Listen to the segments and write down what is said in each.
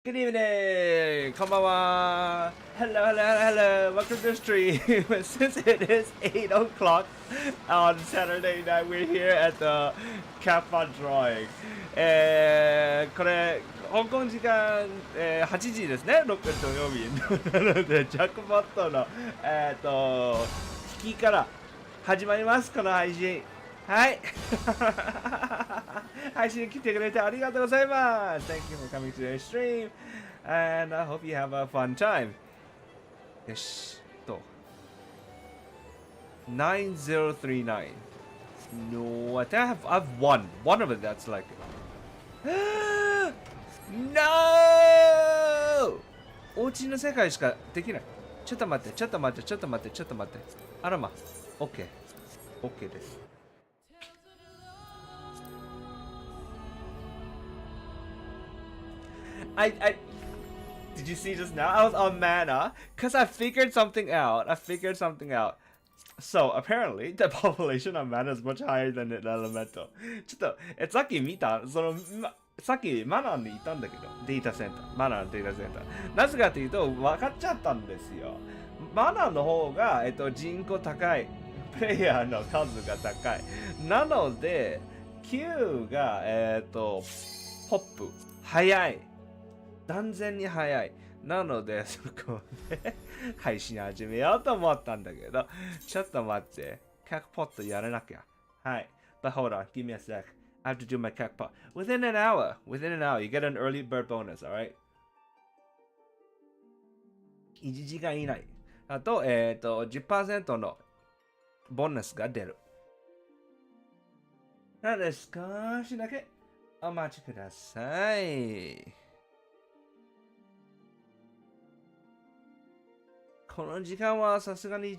Good evening! こんばんは Hello, hello, hello! Welcome to the stream! Since it is 8 o'clock on Saturday night, we're here at the Kappa Drawing. これ、香港時間、8時ですね、6土曜日。なので、ジャックポットの、引きから始まります、この配信。はい。配信に来てくれてありがとうございます。Thank you for coming to the stream. And I hope you have a fun time. よし。9039. No, I think I've won. One of it that's like. No! おうちの世界しかできない。ちょっと待って。あらま。OK。OK です。Did you see just now? I was on mana because I figured something out. So apparently the population of mana is much higher than the elemental. ちょっとさっき見たさっきマナーにいたんだけど、データセンター。マナーのデータセンター。なぜかというと分かっちゃったんですよ。マナーの方が人口高い。プレイヤーの数が高い。なので Q がポップ早い。断然に早い。なので、そこで配信始めようと思ったんだけど、ちょっと待って。100ポットやらなきゃ。はい。But hold on, give me a sec. I have to do my 100ポット。Within an hour, you get an early bird bonus, alright? 1時間以内。あと、10% のボーナスが出る。なので、少しだけお待ちください。この時間はさすがに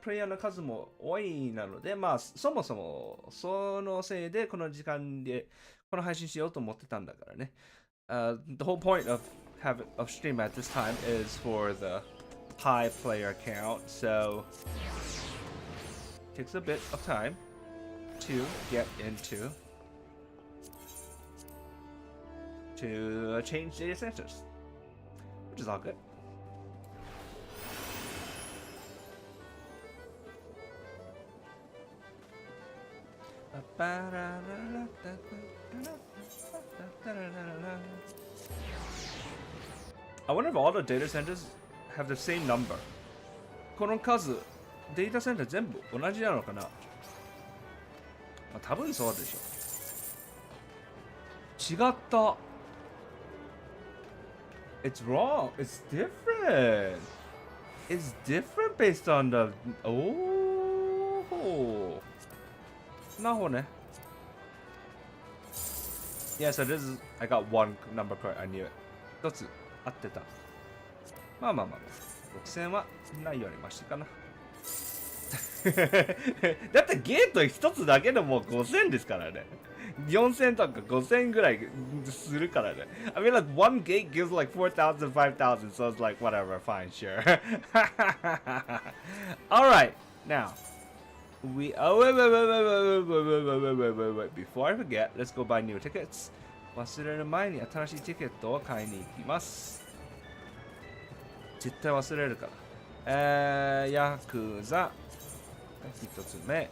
プレイヤーの数も多いなので、まあ、そもそもそのせいでこの時間でこの配信しようと思ってたんだからね。The whole point of stream at this time is for the high player count, so it takes a bit of time to get into to change data centers, which is all good. I wonder if all the data centers have the same number. この数、データセンター全部同じなのかな？まあ、多分そうでしょ。違った。It's wrong. It's different. It's different based on the. Oh. なるほどね。Yeah, so this is. I got one number correct. I knew it. 一つ合ってた。まあ。6000はないよりマシかな。だってゲート一つだけでも5000ですからね。4000とか5000ぐらいするからね。I mean, like one gate gives like 4,000, 5,000, so it's like whatever, fine, sure. Alright, now. Wait. Before I forget, let's go buy new tickets. 忘れる前に新しいティケットを買いに行きます。絶対忘れるから。ヤクザ。一つ目。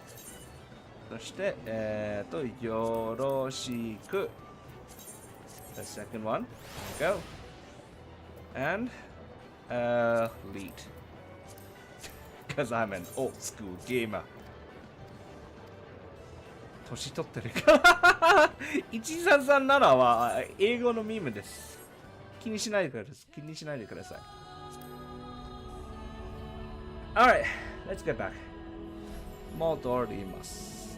そして、よろしく。The second one. Go. And, lead. Because I'm an old school gamer. 年取ってるから1337は英語のミームです。気にしないでください。Alright, let's get back. 戻ります。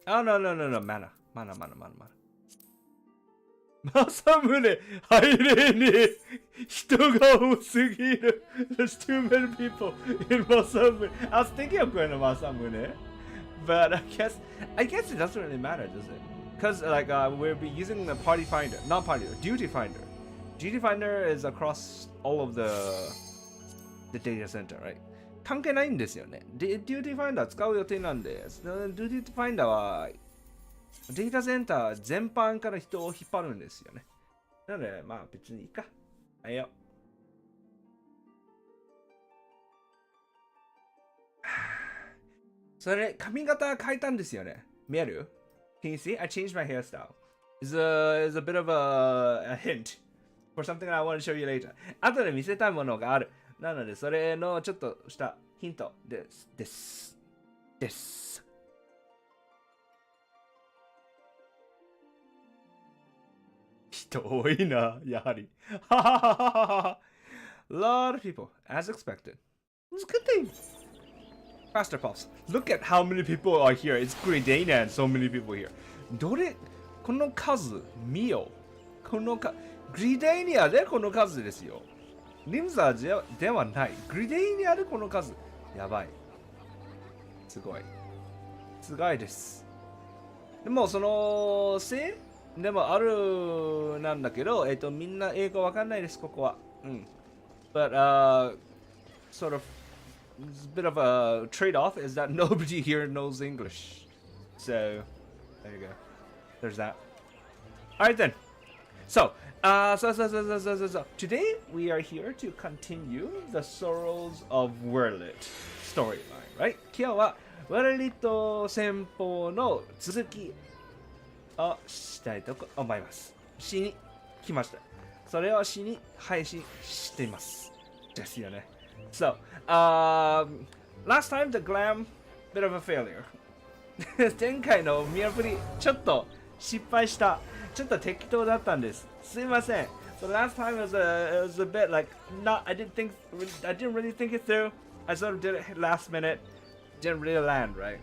No, mana. 正宗入れねえ。人が多すぎる。There's too many people in 正宗。I was thinking of going to 正宗, but I guess it doesn't really matter, does it? Because like we'll be using the party finder, not party, duty finder. Duty finder is across all of the data center, right? 関係ないんですよね。デューティーファインダー使う予定なんで、デューティーファインダーはデータセンター全般から人を引っ張るんですよね。なので、まあ別にいいか。はいよ。それ、髪型変えたんですよね。見える？ Can you see? I changed my hairstyle. It's a bit of a hint for something I want to show you later. 後で見せたいものがある。なので、それのちょっとしたヒントです。人多いな、やはり。lot of people, as expected. It's a good thing. Faster Pulse. Look at how many people are here. It's Gridania and so many people here. この数見よ。グリデイニアでこの数ですよ。リムザーではない。グリデイニアでこの数。やばい。すごいです。でもそのせいでもあるなんだけど、みんな英語わかんないです、ここは。But sort of a bit of a trade-off is that nobody here knows English. So there you go. There's that. Alright then. So today we are here to continue the Sorrows of Werlyt storyline, right? 今日はウェルリット戦法の続きをしたいと思います。しに来ました。それをしに配信しています。ですよね。So, last time the glam, bit of a failure. 前回の見破り、ちょっと失敗した。ちょっと適当だったんです。すいません。So last time it was a bit like, I didn't really think it through. I sort of did it last minute. Didn't really land, right?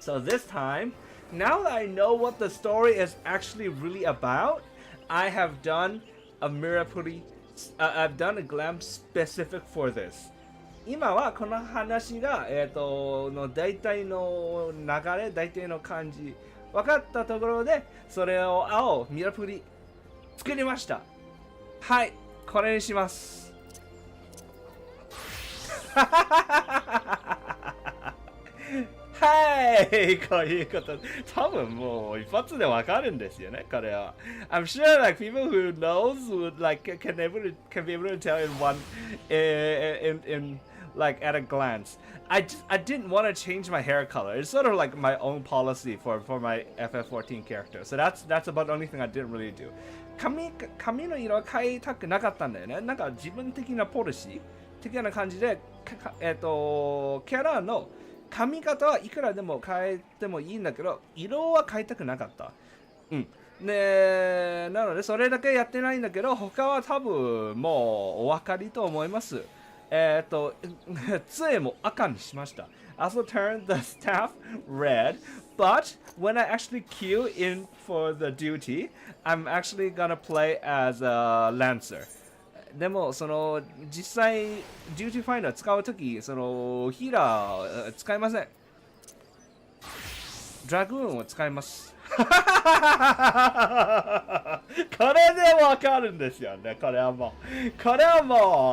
So this time, now that I know what the story is actually really about, I have done a Mirapuri. I've done a glam specific for this. 今はこの話が、の大体の流れ、大体の感じ、分かったところで、それをミラプリ作りました。はい、これにします。はい、こういうこと。多分もう一発でわかるんですよね、これは。I'm sure like people who knows would like can be able to tell in one in like at a glance. I didn't want to change my hair color. It's sort of like my own policy for my FF14 character. So that's about the only thing I didn't really do. 髪の色は変えたくなかったんだよね。なんか自分的なポリシー的な感じで、キャラの髪型はいくらでも変えてもいいんだけど、色は変えたくなかった。で、なのでそれだけやってないんだけど、他は多分もうお分かりと思います。杖も赤にしました。Also turned the staff red, but when I actually queue in for the duty, I'm actually gonna play as a lancer. でもその実際デューティーファインダー使うときそのヒーラー使いません。ドラグーンを使います。これでわかるんですよね。これはも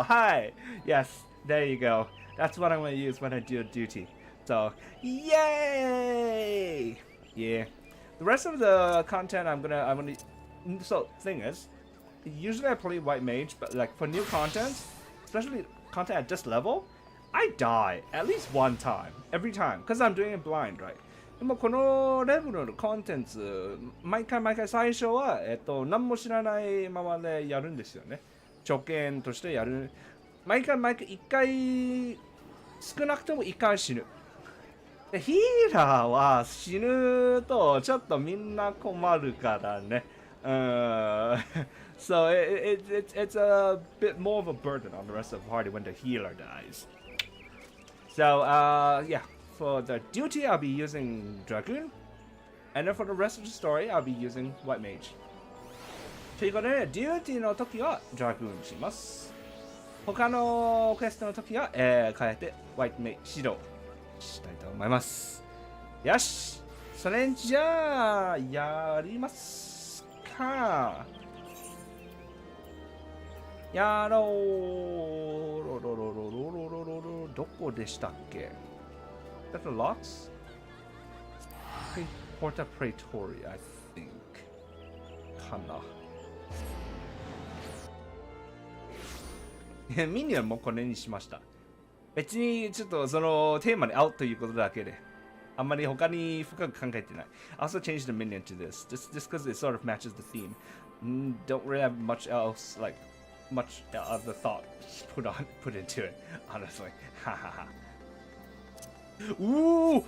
うはい。Yes, there you go. That's what I'm gonna use when I do duty. So, yay! Yeah. The rest of the content I'm gonna. So, thing is. Usually I play white mage, but like for new content, especially content at this level, I die at least one time, every time, because I'm doing it blind, right? でもこのレベルのコンテンツ、毎回最初は、何も知らないままでやるんですよね。初見としてやる。毎回一回、少なくとも一回死ぬ。でヒーラーは死ぬとちょっとみんな困るからね。So it's a bit more of a burden on the rest of the party when the healer dies. So yeah, for the duty I'll be using Dragoon, and then for the rest of the story I'll be using White Mage. ということで、デューティーの時は Dragoon します。他のクエストの時は、変えて White Mage 指導したいと思います。よし、それじゃあやりますか。やろう。どこでしたっけ？ That's the locks? Okay. Porta Praetori, I think. かな。ミニオンもこれにしました。別にちょっとそのテーマに合うということだけで、あんまり他に深く考えてない。Also changed the minion to this, just because it sort of matches the theme. Don't really have much else, like much other thought put into it, honestly. Ooh,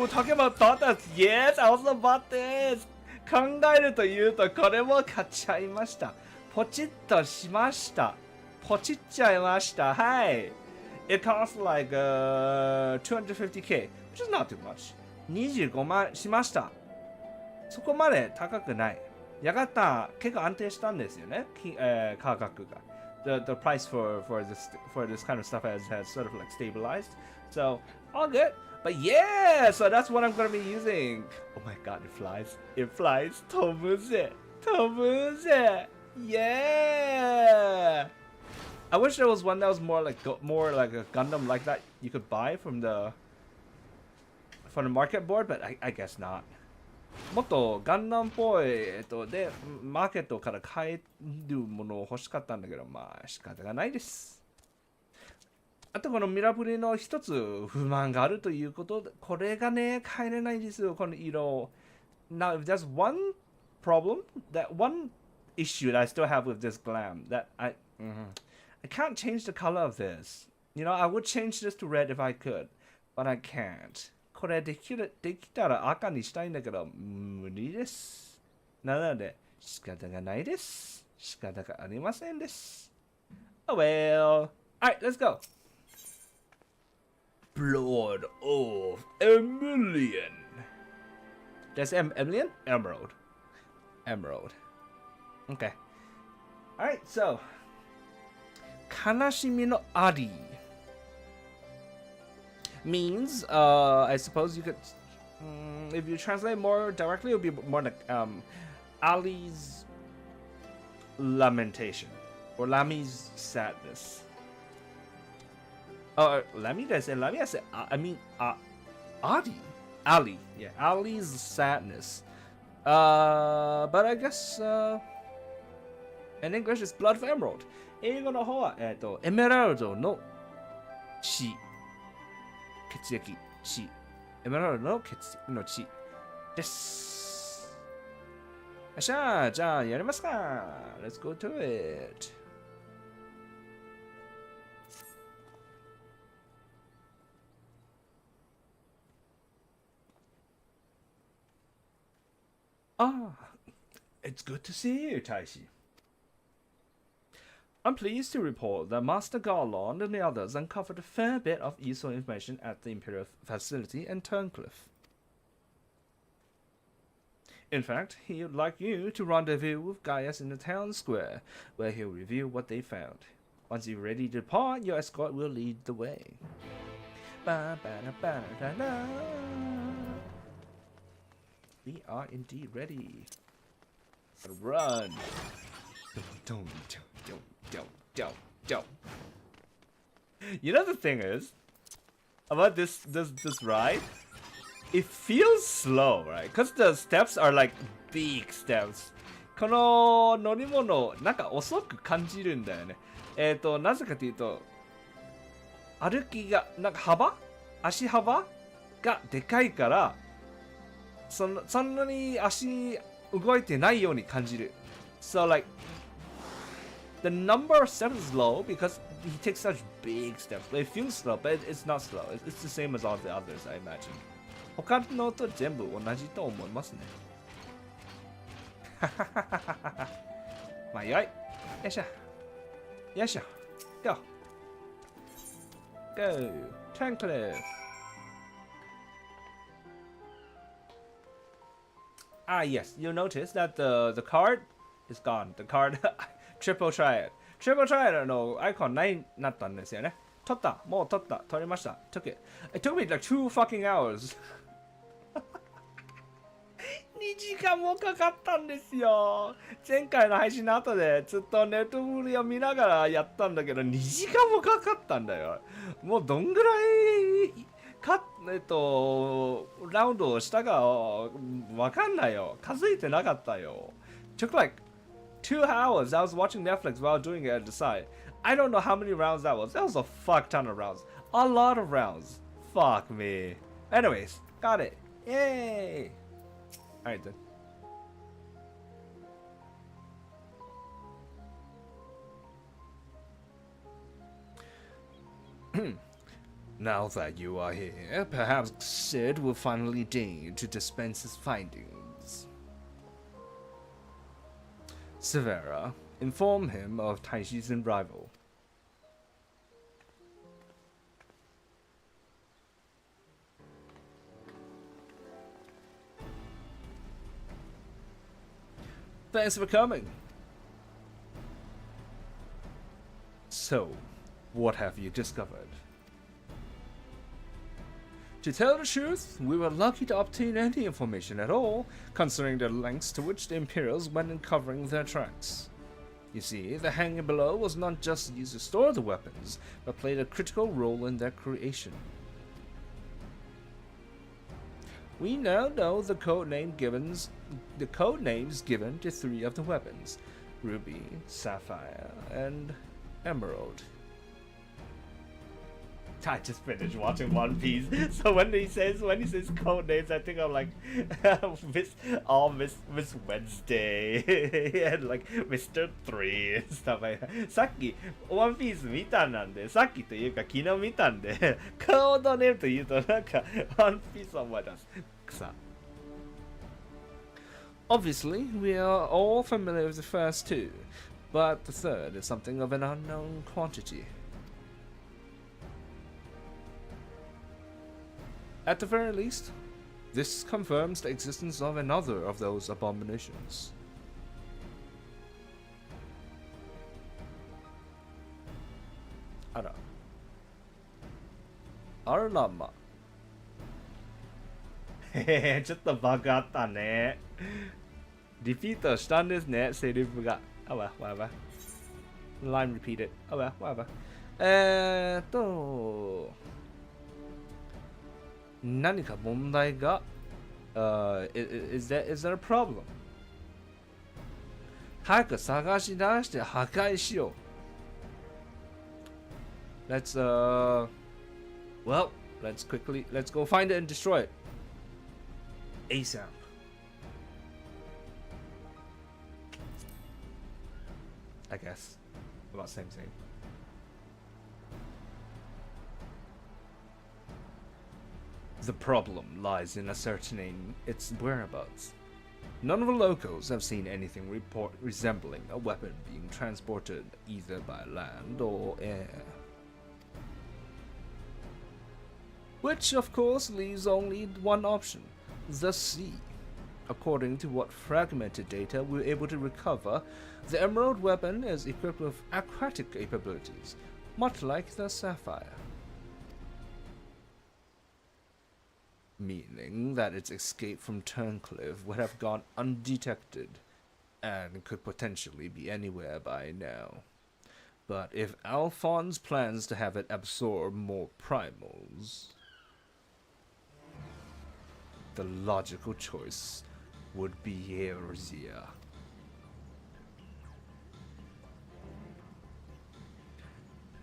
talking about thought that's yes, I was about this. 考えるというとこれも買っちゃいました。ポチッとしました。ポチっちゃいました。はい。It costs like250k, which is not too much. 25万しました。そこまで高くない。やがた結構安定したんですよね。価格が。The price for this kind of stuff has sort of like stabilized. So all good. But yeah, so that's what I'm gonna be using. Oh my god, it flies. It flies. 飛ぶぜ。飛ぶぜ。Yeah. I wish there was one that was more like a Gundam like that you could buy from the market board, but I guess not. もっとガンダムっぽい、で、マーケットから買えるものを欲しかったんだけど、まあ仕方がないです。あとこのミラブリの一つ不満があるということで、これがね、買えれないんですよ、この色。Now, if there's one problem, one issue that I still have with this glam, that I can't change the color of this. You know, I would change this to red if I could, but I can't. これできたら赤にしたいんだけど、無理です。なので、仕方がないです。仕方がありませんです。Oh well. Alright, let's go. Blood of Emilion. That's Emilion? Emerald. Emerald. Okay. Alright, so. 悲しみのアリmeans, I suppose you could, if you translate more directly, it would be more like Ali's lamentation or Lami's sadness. Lami? Did I say Lami? I mean Ali. Yeah, Ali's sadness. But I guess in English it's Blood of Emerald. 英語の方は、エメラルドの血。血液。血。エメラルドの血液の血です。よっしゃ、じゃあやりますか。Let's go to it. It's good to see you, Taishi. I'm pleased to report that Master Garland and the others uncovered a fair bit of useful information at the Imperial facility in Turncliffe. In fact, he would like you to rendezvous with Gaius in the town square, where he'll review what they found. Once you're ready to depart, your escort will lead the way. We are indeed ready. Run! Don't. You know the thing is about this ride, it feels slow, right? Because the steps are like big steps. この乗り物なんか遅く感じるんだよね。なぜかというと歩きがなんか足幅がでかいからそんなに足動いてないように感じる。So like the number of steps is low because he takes such big steps. But it feels slow, but it's not slow. It's the same as all the others, I imagine. 他のと全部同じと思いますね。まあよい。よいしょ。よいしょ。Go. Go. Turncliffe. Yes. You'll notice that the card is gone. The card Triple Triad のアイコンないなったんですよね。取った。もう取った。取りました。Took it. It took me like 2 fucking hours. 2時間もかかったんですよ。前回の配信の後でずっとネットフリを見ながらやったんだけど2時間もかかったんだよ。もうどんぐらいラウンドをしたがわかんないよ。数えてなかったよ。Took like 2 hours. I was watching Netflix while doing it at the side. I don't know how many rounds that was. That was a fuck ton of rounds. A lot of rounds. Fuck me. Anyways, got it. Yay. Alright then. Now that you are here, perhaps Sid will finally deign to dispense his findings. Severa, inform him of Taishi's arrival. Thanks for coming. So, what have you discovered? To tell the truth, we were lucky to obtain any information at all, considering the lengths to which the Imperials went in covering their tracks. You see, the hangar below was not just used to store the weapons, but played a critical role in their creation. We now know the codenames given to 3 of the weapons: Ruby, Sapphire, and Emerald. I just finished watching One Piece, so when he says code names, I think I'm like Miss Wednesday and like Mr. 3 and stuff like that. さっき One Piece 見たなんで、さっきというか昨日見たんで、コードネームというとなんか One Piece を思い出す。草。Obviously, we are all familiar with the first 2, but the third is something of an unknown quantity. At the very least, this confirms the existence of another of those abominations. Ara. Arlama. ちょっとバグあったね。リピートしたんですね、セリフが。Oh well, whatever. Line repeated. Oh well, whatever. 何か問題が is there a problem? 早く探し出して破壊しよう。Let's go find it and destroy it. ASAP. I guess. About same. The problem lies in ascertaining its whereabouts. None of the locals have seen anything resembling a weapon being transported either by land or air. Which, of course, leaves only one option: the sea. According to what fragmented data we were able to recover, the Emerald weapon is equipped with aquatic capabilities, much like the Sapphire. Meaning that its escape from Turncliffe would have gone undetected, and could potentially be anywhere by now. But if Alphonse plans to have it absorb more primals, the logical choice would be Eorzea.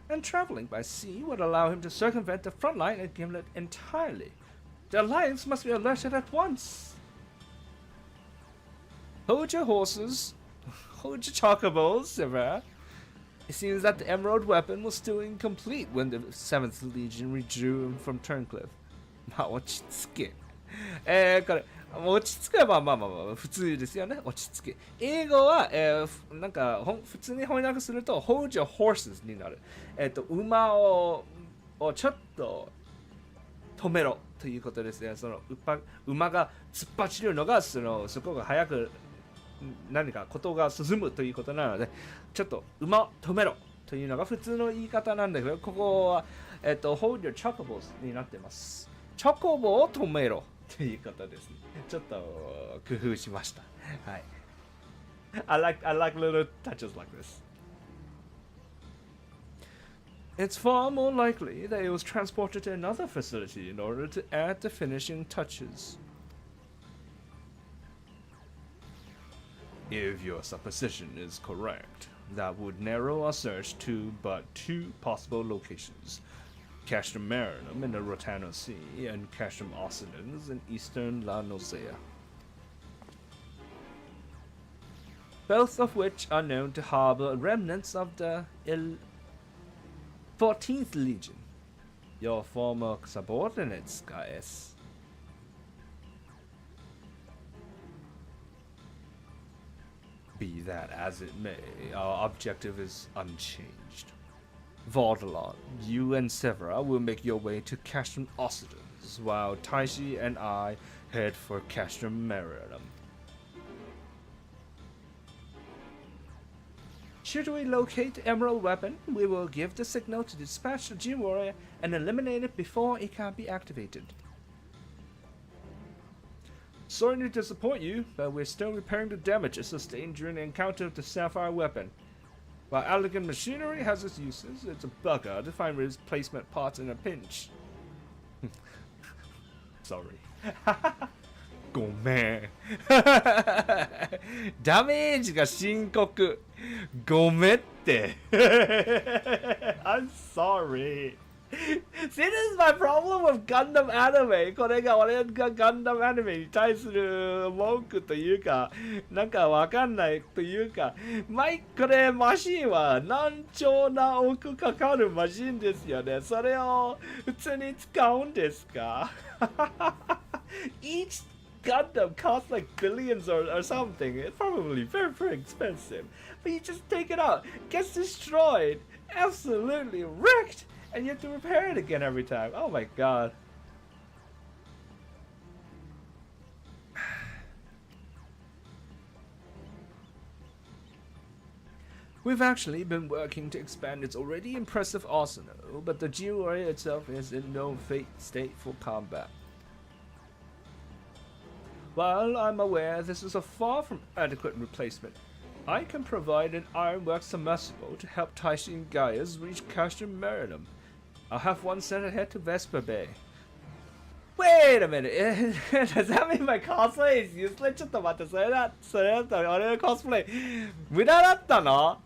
And traveling by sea would allow him to circumvent the front line at Gimlet entirely. The Alliance must be alerted at once. Hold your horses. Hold your chocobos, Severa. It seems that the Emerald weapon was still incomplete when the 7th Legion withdrew from Turncliffe. まあ、落ち着け。これ、落ち着けばまあ普通ですよね。落ち着け。英語は、なんか普通に翻訳すると Hold your horses になる。馬をちょっと止めろということですね。その馬が突っ走るのがそこが早く何かことが進むということなので、ちょっと馬を止めろというのが普通の言い方なんだけど、ここはhold your chocobos になってます。チョコボを止めろということですね。ちょっと工夫しました。はい。I like little touches like this. It's far more likely that it was transported to another facility in order to add the finishing touches. If your supposition is correct, that would narrow our search to but two possible locations. Castrum Marinum in the Rotano Sea and Castrum Occidens in eastern La Nosea. Both of which are known to harbor remnants of the 14th Legion, your former subordinates, guys. Be that as it may, our objective is unchanged. Vaudelon, you and Severa will make your way to Castrum Occidens, while Taishi and I head for Castrum Marinum. Should we locate the Emerald Weapon, we will give the signal to dispatch the G-Warrior and eliminate it before it can be activated. Sorry to disappoint you, but we're still repairing the damages sustained during the encounter with the Sapphire Weapon. While elegant machinery has its uses, it's a bugger to find replacement parts in a pinch. Sorry. ごめん。ダメージが深刻。ごめんって。I'm sorry. See, this is my problem with Gundam anime. これが俺が Gundam anime に対する文句というか、なんかわかんないというか、これマシンは何兆何億かかるマシンですよね。それを普通に使うんですか？Each Gundam costs like billions or something. It's probably very, very expensive. But you just take it out, gets destroyed, absolutely wrecked, and you have to repair it again every time. Oh my god. We've actually been working to expand its already impressive arsenal, but the G-Warrior itself is in no fit state for combat. While I'm aware this is a far from adequate replacement, I can provide an ironwork submersible to help Taishi and Gaius reach Castrum Marinum. I'll have one sent ahead to Vesper Bay. Wait a minute, does that mean my cosplay is useless? ちょっと待って、それだったら俺のコスプレ無駄だったの？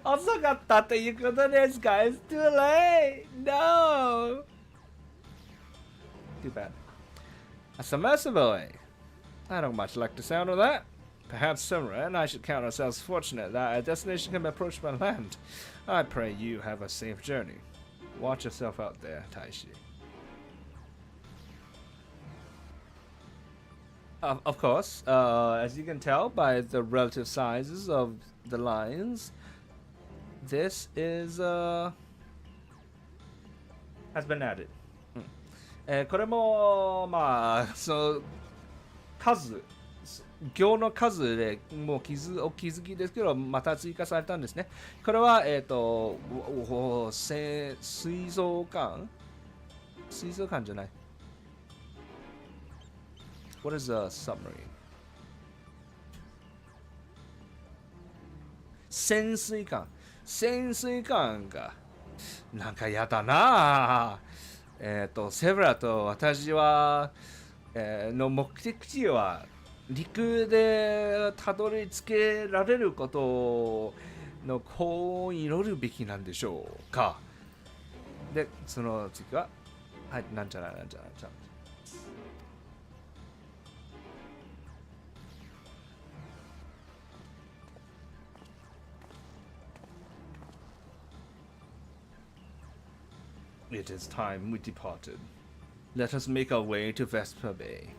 遅かったということですか？ It's too late! No! Too bad. A submersible, eh? I don't much like the sound of that. Perhaps Summer and I should count ourselves fortunate that our destination can be approached by land. I pray you have a safe journey. Watch yourself out there, Taishi. Of course, as you can tell by the relative sizes of the lines, this is has been added. これもまあその数行の数でもうお気づきですけどまた追加されたんですね。これは水族館じゃない。What is a submarine? 潜水艦か。なんかやだなぁ。セブラと私は、の目的地は陸でたどり着けられることの幸運を祈るべきなんでしょうか。で、その次は、はい、なんちゃら。It is time we departed. Let us make our way to Vesper Bay.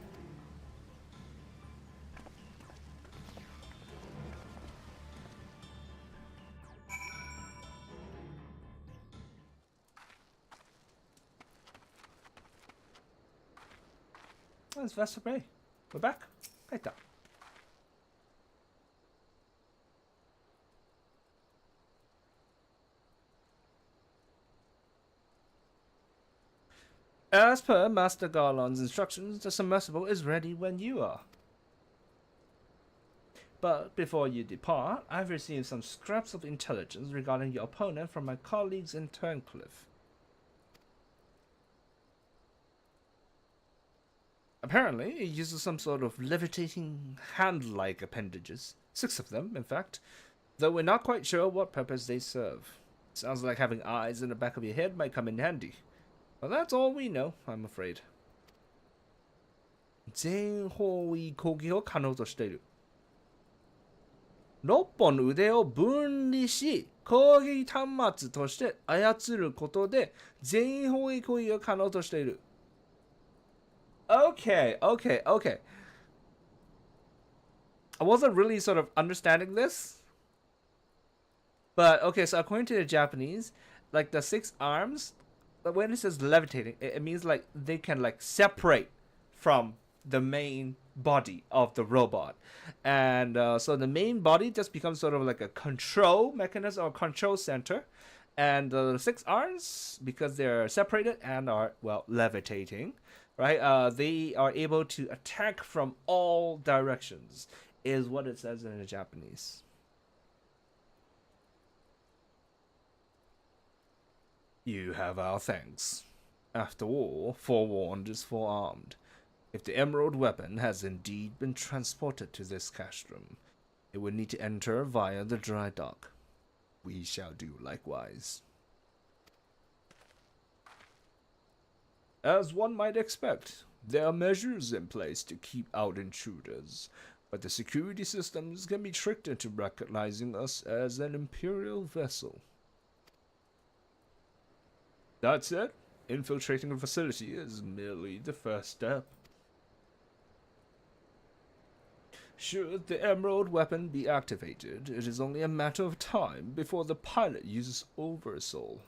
That's Vesper Bay. We're back. Right there. As per Master Garland's instructions, the submersible is ready when you are. But before you depart, I've received some scraps of intelligence regarding your opponent from my colleagues in Turncliffe. Apparently, it uses some sort of levitating hand-like appendages. 6 of them, in fact. Though we're not quite sure what purpose they serve. Sounds like having eyes in the back of your head might come in handy. Well, that's all we know, I'm afraid. 全方位攻撃を可能としている。6本の腕を分離し、攻撃端末として操ることで全方位攻撃を可能としている。Okay. I wasn't really sort of understanding this. But, okay, so according to the Japanese, like the 6 arms, when it says levitating, it means like they can like separate from the main body of the robot. And so the main body just becomes sort of like a control mechanism or control center. And the 6 arms, because they're separated and are, well, levitating, right? They are able to attack from all directions, is what it says in the Japanese. You have our thanks. After all, forewarned is forearmed. If the emerald weapon has indeed been transported to this castrum, it would need to enter via the dry dock. We shall do likewise. As one might expect, there are measures in place to keep out intruders, but the security systems can be tricked into recognizing us as an Imperial vessel. That said, infiltrating a facility is merely the first step. Should the emerald weapon be activated, it is only a matter of time before the pilot uses Oversoul.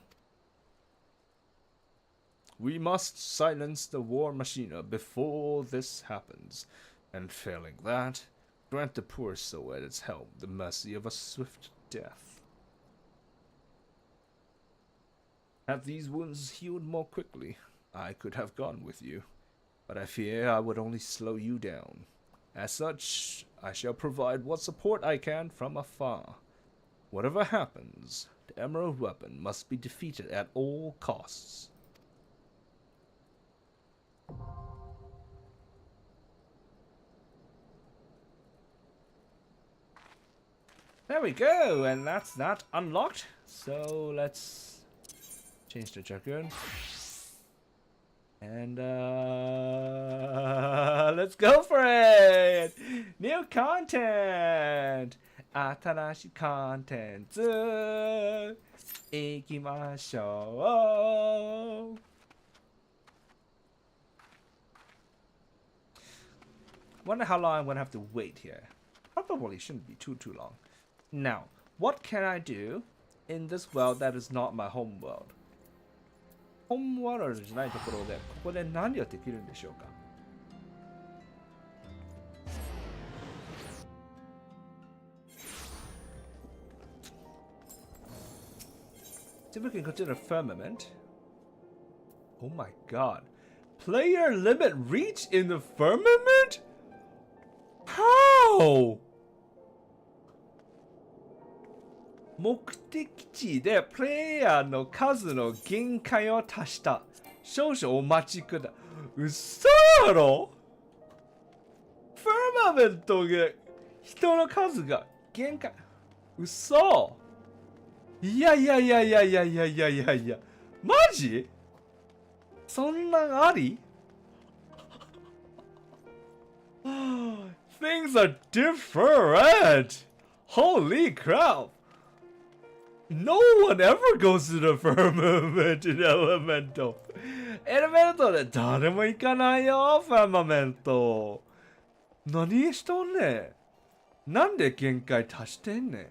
We must silence the war machina before this happens, and failing that, grant the poor soul at its helm the mercy of a swift death. Had these wounds healed more quickly, I could have gone with you, but I fear I would only slow you down. As such, I shall provide what support I can from afar. Whatever happens, the emerald weapon must be defeated at all costs. There we go, and that's that unlocked. So let's change the jargon. And let's go for it! New content! 新しいコンテンツ行きましょう。Wonder how long I'm gonna have to wait here. Probably shouldn't be too long. Now, what can I do in this world that is not my home world? ホームワールドじゃないところで、ここで何をできるんでしょうか? See if we can consider firmament. Oh my god. Player limit reach in the firmament? How? 目的地でプレイヤーの数の限界を達した。少々お待ちくだ。嘘やろ？ファーマメントが人の数が限界。嘘？いや。マジ？そんなんあり？ Things are different! Holy crap! No one ever goes to the firmament in Elemental. エレメントで誰も行かないよ、ファーマメント。何しとんねん。なんで限界達してんねん。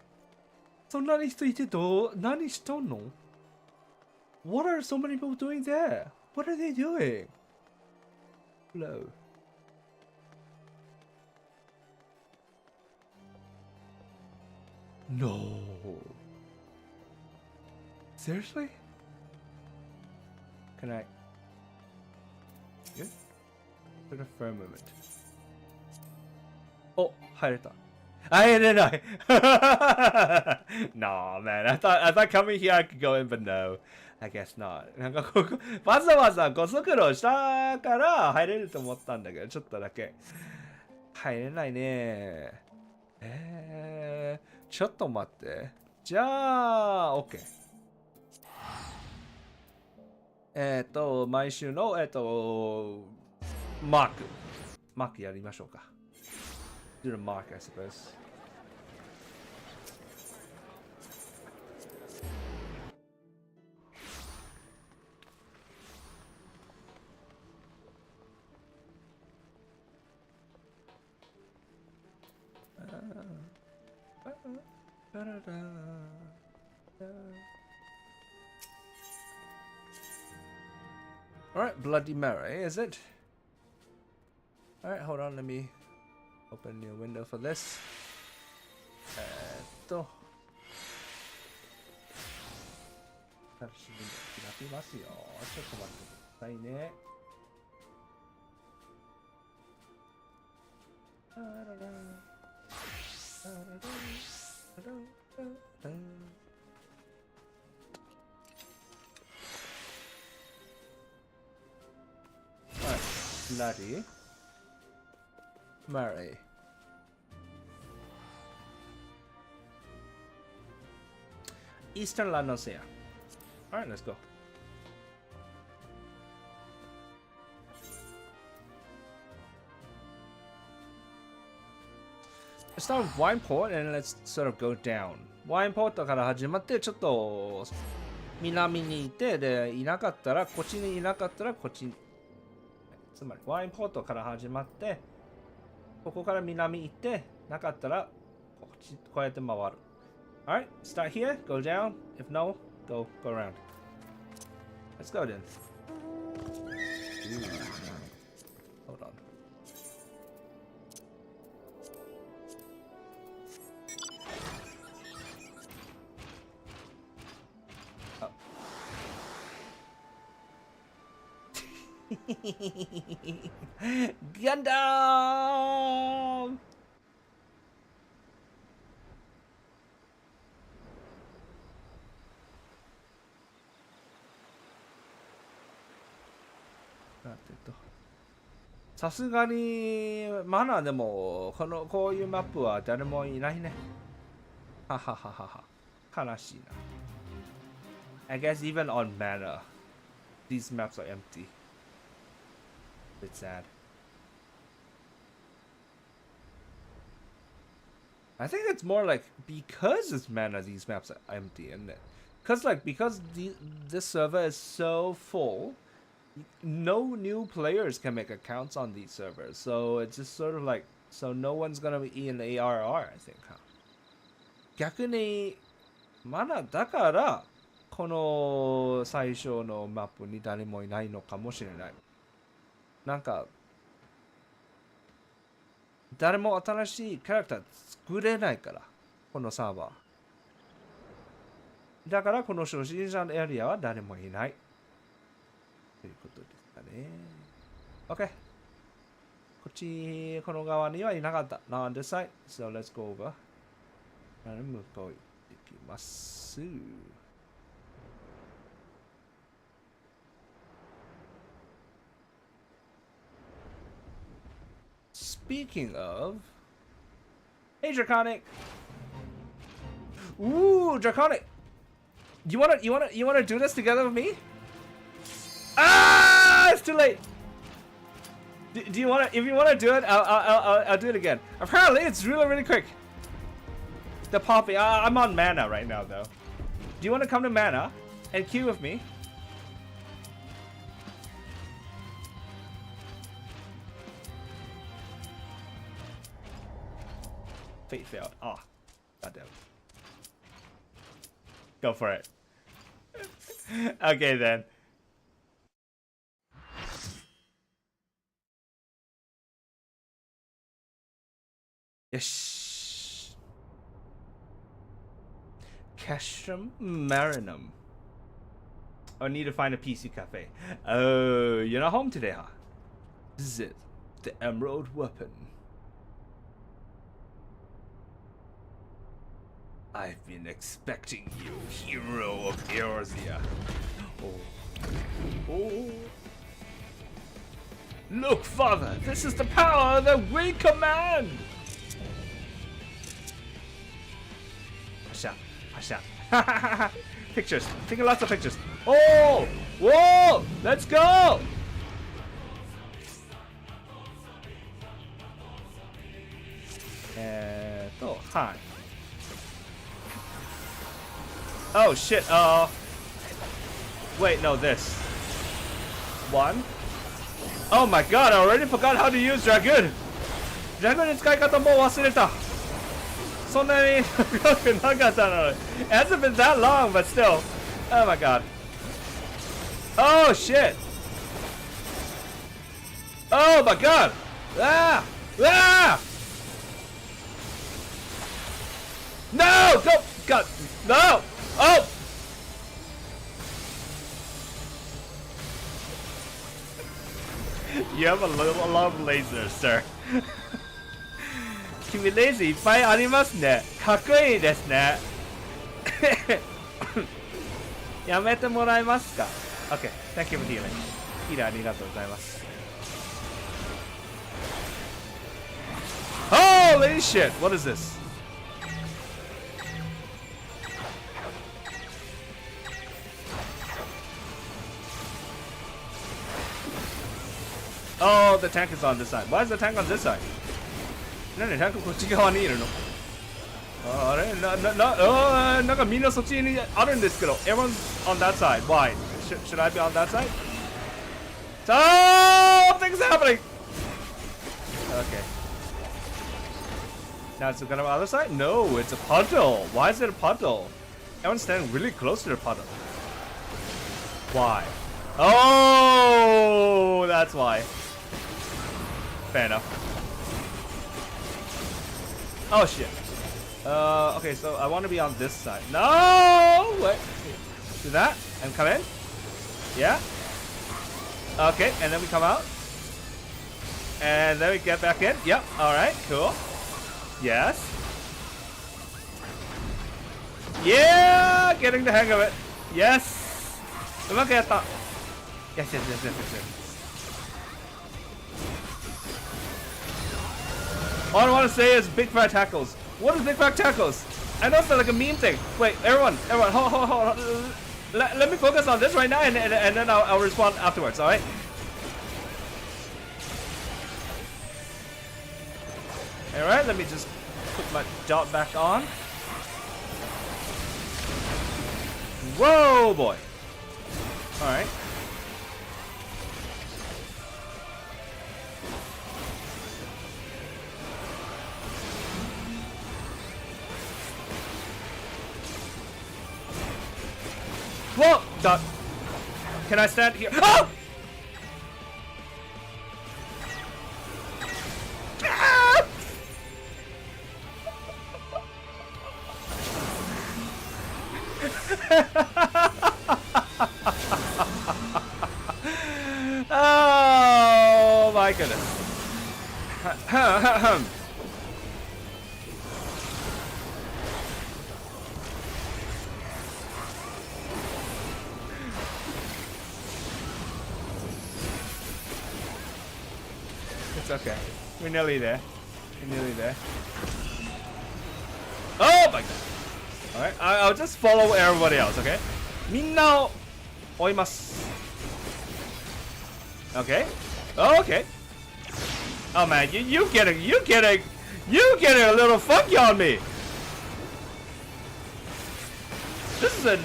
そんなに人いて何しとんの？ What are so many people doing there? What are they doing? Hello. No. Seriously? Can I? Good. To the firmament. お、入れた。I didn't know. No, man. I thought coming here I could go in, but no. I guess not. なんかここ、わざわざご足労したから入れると思ったんだけど、ちょっとだけ。入れないね。ちょっと待って。じゃあ、OK。毎週の、マーク。マークやりましょうか。Do the mark, I suppose. Alright, Bloody Mary, is it? Alright, hold on, let me open a new window for this. 新しいウィンドウ開きますよ。ちょっと待ってくださいね。Bloody Mary. Eastern Lanosea. Alright, let's go. Let's start with Wine Port and let's sort of go down. Wine Port から始まってちょっと南にいて、で、いなかったら、こっちにいなかったらこっちに。つまり、ワインポートから始まって、ここから南行って、なかったら、こうやって回る。Alright, start here, go down. If no, go around. Let's go then. Hold on. Gundam!さすがにマナーでもこういうマップは誰もいないね。ははははは。悲しいな。I guess even on mana, these maps are empty. It's sad. I think it's more like because it's mana, these maps are empty, isn't it? Because this server is so full, no new players can make accounts on these servers. So it's just sort of like, so no one's gonna be in ARR, I think, huh? 逆にまだだからこの最初のマップに誰もいないのかもしれない。なんか誰も新しいキャラクター作れないから、このサーバー。だからこの初心者のエリアは誰もいない。ということですかね。OK。こっち、この側にはいなかった。Not on this side. So let's go over. 向こう行ってきます。Speaking of, hey Draconic. Ooh, Draconic. You wanna do this together with me? Ah, it's too late. Do you wanna? If you wanna do it, I'll do it again. Apparently, it's really quick. The popping. I'm on mana right now, though. Do you wanna come to mana and queue with me? Fate failed. Oh, goddamn. Go for it. Okay then. Yes. Castrum Marinum. I need to find a PC cafe. Oh, you're not home today, huh? This is it. The Emerald Weapon. I've been expecting you, hero of Eorzea. Oh. Look, father, this is the power that we command! Pasha. Pictures. Taking lots of pictures. Oh! Whoa! Let's go! Hi. Oh shit, wait, no, this. One. Oh my god, I already forgot how to use Dragoon! Dragoon の使い方もう忘れた。そんなに長くなかったのに。It hasn't been that long, but still. Oh my god. Oh shit! Oh my god! Ah! Ah! No! Go! God! No! Oh! You have a lot of lasers, sir. 君レーズいっぱいありますね。かっこいいですね。やめてもらえますか？ Okay, thank you for healing. ヒーラーありがとうございます。Holy shit! What is this? Oh, the tank is on this side. Why is the tank on this side? なんでタンクこっち側にいるの？あれなんかみんなそっちにあるんですけど。Everyone's on that side. Why? Should I be on that side? Something's happening! Okay. Now it's gonna be on the other side? No, it's a puddle. Why is it a puddle? Everyone's standing really close to the puddle. Why? Oh, that's why. Fair enough. Oh shit. Okay, so I want to be on this side. No! Wait. Do that and come in. Yeah. Okay, and then we come out. And then we get back in. Yep. Alright, cool. Yes. Yeah! Getting the hang of it. Yes! うまくやった。Yes. All I want to say is big fat tackles. What is big fat tackles? I know it's like a meme thing. Wait, everyone, hold. Let me focus on this right now, and then I'll respond afterwards. All right? All right. Let me just put my dot back on. Whoa, boy. All right. Whoa! Dot. Can I stand here? Oh! Ah! Oh my goodness. It's okay. We're nearly there. Oh my god. Alright, I'll just follow everybody else, okay? みんなを追います。Okay? Okay. Oh man, you getting a little funky on me. This is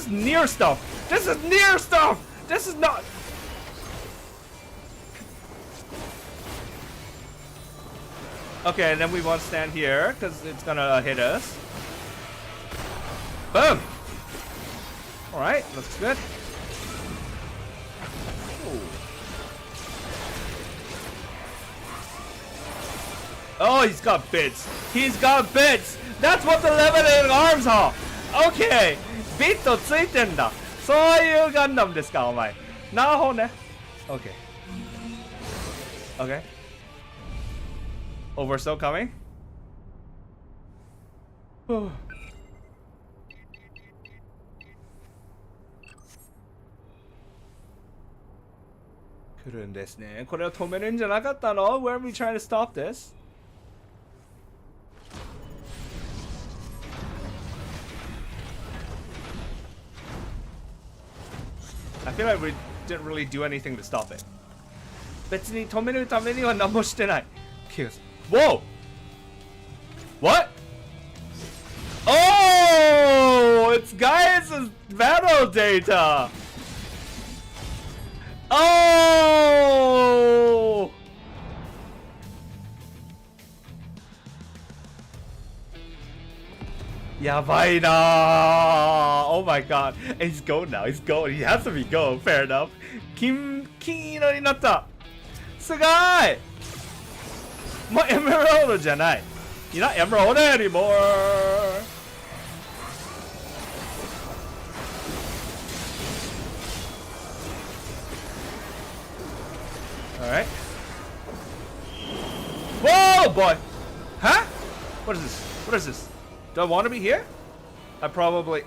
near stuff. This is near stuff. This is not. Okay, and then we won't stand here because it's gonna hit us. Boom. All right, looks good. Ooh. Oh, he's got bits. That's what the levitating arms are. Okay. ビットついてんだ。そういうガンダムですか、お前。なるほどね。Okay. Okay. Oh, we're still coming? 来るんですね。これを止めるんじゃなかったの ?Were we trying to stop this? I feel like we didn't really do anything to stop it. 別に止めるためには何もしてない。Whoa! What? Oh! It's guys' battle data! Oh! Yabai na! Oh my god. He's gold now. He's gold. He has to be gold. Fair enough. 金色になった。すごい！もうエメラルドじゃない。You're not emerald anymore! Alright. Whoa, boy! Huh? What is this? What is this? Do I want to be here? I probably...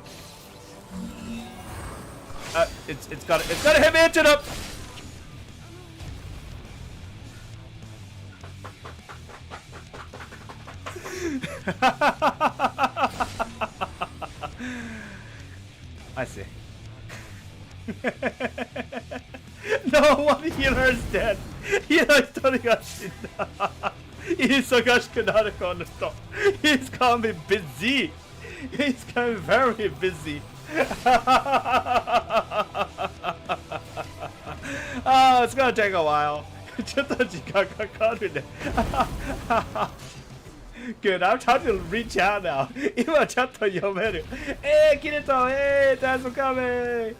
it's gotta hit me into the... I see. No, one healer is dead. Healer 一人が死んだ。忙しくなるこの人。He's gonna be busy. He's gonna be very busy. Oh, it's gonna take a while. ちょっと時間かかるね。Good, I'm trying to reach out now. 今ちょっと読める。キリト、thanks for coming.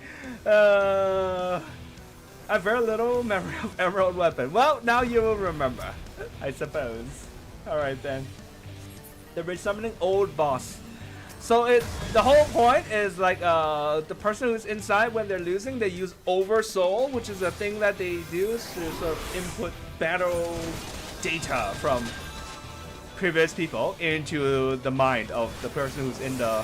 I have very little memory of Emerald Weapon. Well, now you will remember, I suppose. Alright then. The resummoning old boss. So the whole point is like the person who's inside when they're losing, they use oversoul, which is a thing that they do to sort of input battle data from previous people into the mind of the person who's in the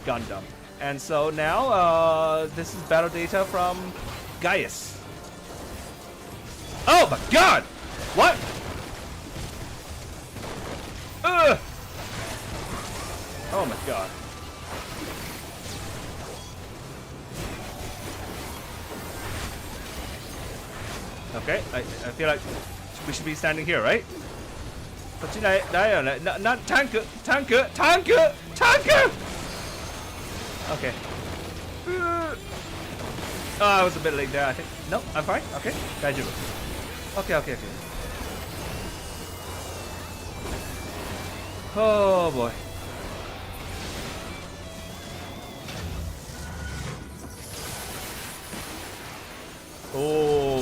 Gundam. And so now this is battle data from Gaius. Oh my god! What? Ugh! Oh my god. Okay, I feel like we should be standing here, right? こっちだよね。タンク Okay. Oh, I was a bit late there, I think. No, I'm fine. Okay, 大丈夫。Okay. Oh boy. Oh.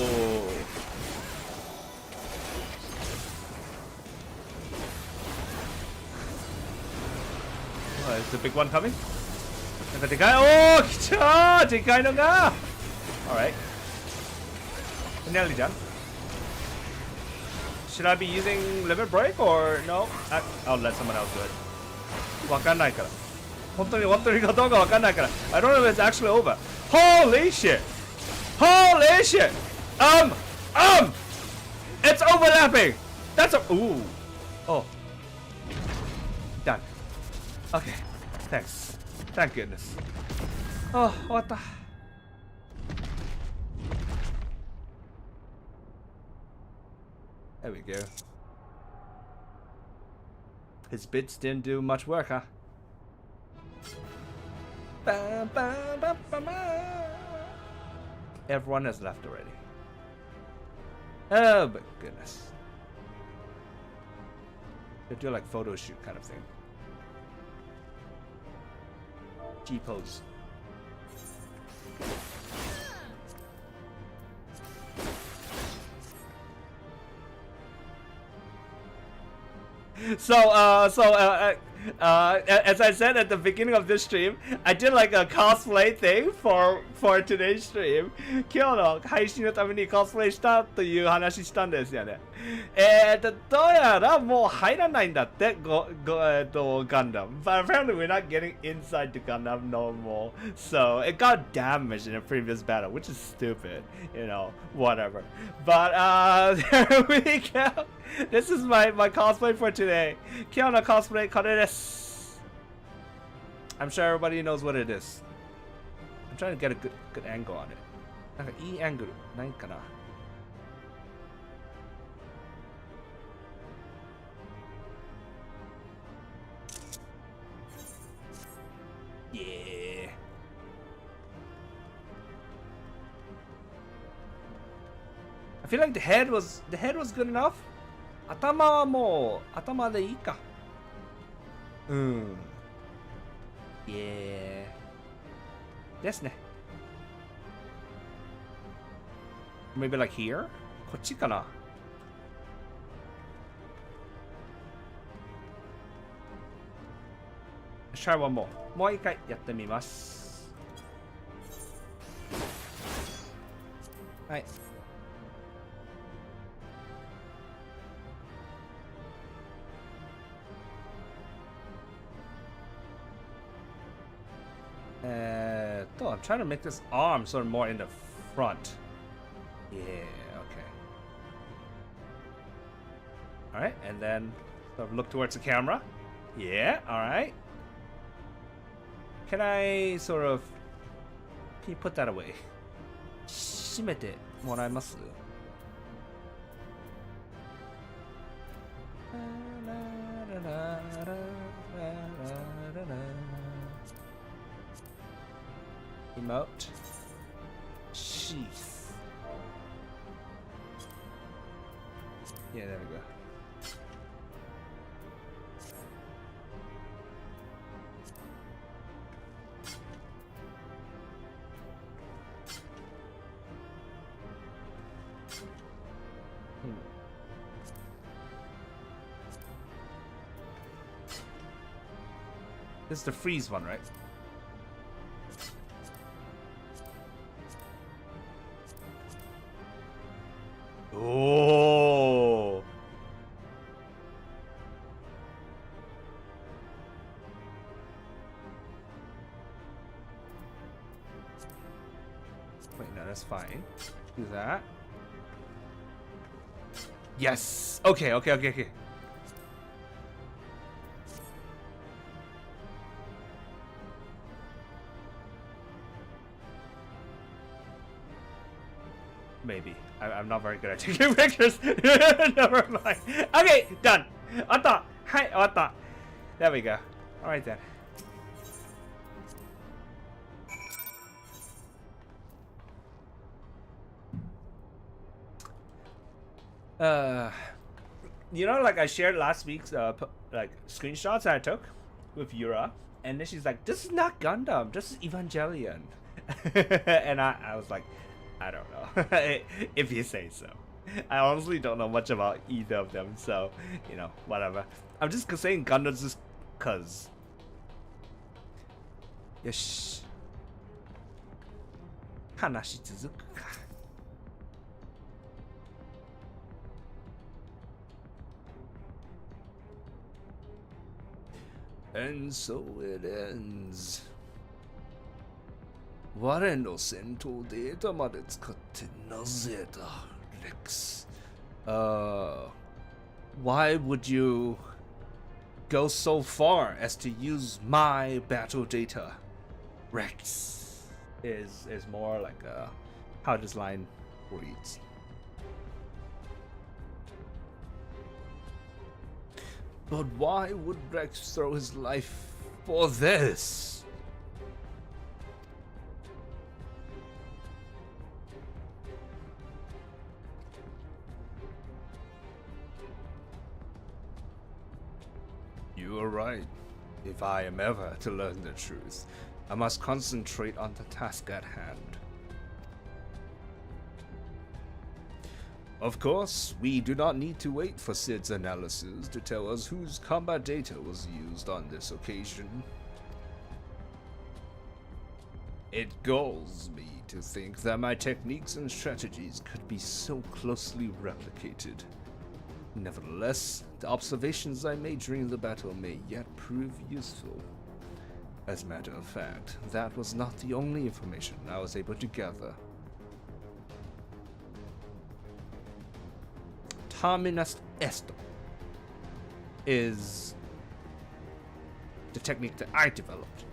Is the big one coming? なんかでかい。おー、来たー！でかいのが。Alright. Nearly done. Should I be using limit break or no? I'll let someone else do it. わかんないから。本当に終わってるかどうかわかんないから。I don't know if it's actually over. Holy shit! Holy shit! It's overlapping! That's a... Ooh. Oh. Done. Okay. Thanks. Thank goodness. Oh, 終わった。There we go. His bits didn't do much work, huh? Everyone has left already. Oh, but goodness. They do like photo shoot kind of thing. G pose. So as I said at the beginning of this stream, I did like a cosplay thing for today's stream. 今日の配信のためにコスプレしたという話したんですよね。どうやらもう入らないんだって、Gundam. But apparently we're not getting inside the Gundam no more. So it got damaged in a previous battle, which is stupid. You know, whatever. But there we go. This is my cosplay for today. 今日のコスプレこれです。I'm sure everybody knows what it is. I'm trying to get a good angle on it. なんかいいアングルないかな。Yeah. I feel like the head was good enough. 頭はもう頭でいいか。うん。Yeah. ですね。Maybe like here? こっちかな。Let's try one more. もう一回やってみます。はい。I'm trying to make this arm sort of more in the front. Yeah, okay. Alright, and then sort of look towards the camera. Yeah, alright. Can I sort of... Can you put that away? 閉めてもらえます？Emote. Sheath. Yeah, there we go. This is the freeze one, right? Oh. Wait, no, that's fine. Do that. Yes. Okay. Maybe. I'm not very good at taking pictures. Never mind. Okay, done. 終わった。はい、終わった。There we go. Alright then. You know, like I shared last week's like screenshots I took with Yura, and then she's like, "This is not Gundam. This is Evangelion," and I was like, I don't know. If you say so. I honestly don't know much about either of them, so, you know, whatever. I'm just saying Gundam just cause. Yosh. 話し続くか。And so it ends. 我の戦闘データまで使ってなぜだ、Rex? Why would you go so far as to use my battle data, Rex? Is more like how this line reads. But why would Rex throw his life for this? You are right. If I am ever to learn the truth, I must concentrate on the task at hand. Of course, we do not need to wait for Sid's analysis to tell us whose combat data was used on this occasion. It galls me to think that my techniques and strategies could be so closely replicated. Nevertheless, the observations I made during the battle may yet prove useful. As a matter of fact, that was not the only information I was able to gather. Terminus esto is the technique that I developed.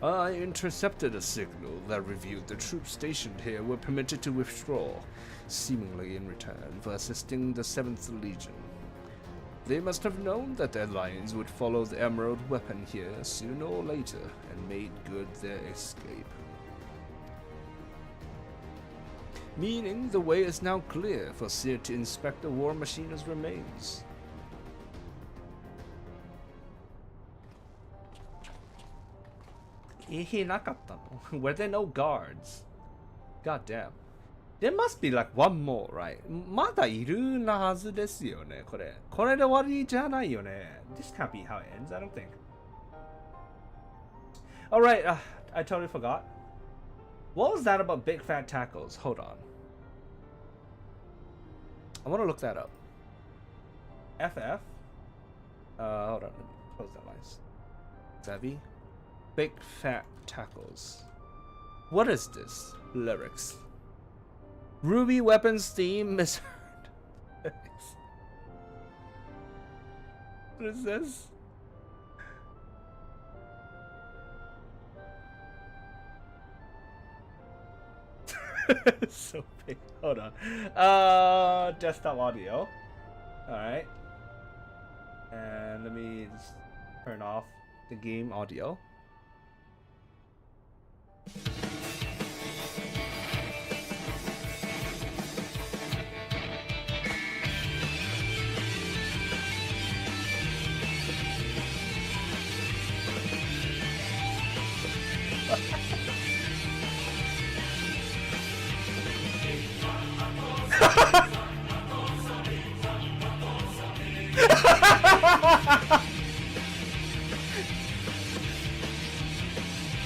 I intercepted a signal that revealed the troops stationed here were permitted to withdraw, seemingly in return for assisting the 7th Legion. They must have known that their lines would follow the emerald weapon here sooner or later and made good their escape. Meaning the way is now clear for Sid to inspect the war machine's remains. Were there no guards? God damn. There must be like one more, right? まだいるはずですよね、これ。これで終わりじゃないよね。This can't be how it ends, I don't think. Alright, I totally forgot. What was that about big fat tackles? Hold on. I want to look that up. FF? Hold on. Let me close that line. Savvy? Big fat tackles. What is this? Lyrics. Ruby weapons theme misheard. What is this? So big. Hold on. Desktop audio. Alright. And let me just turn off the game audio.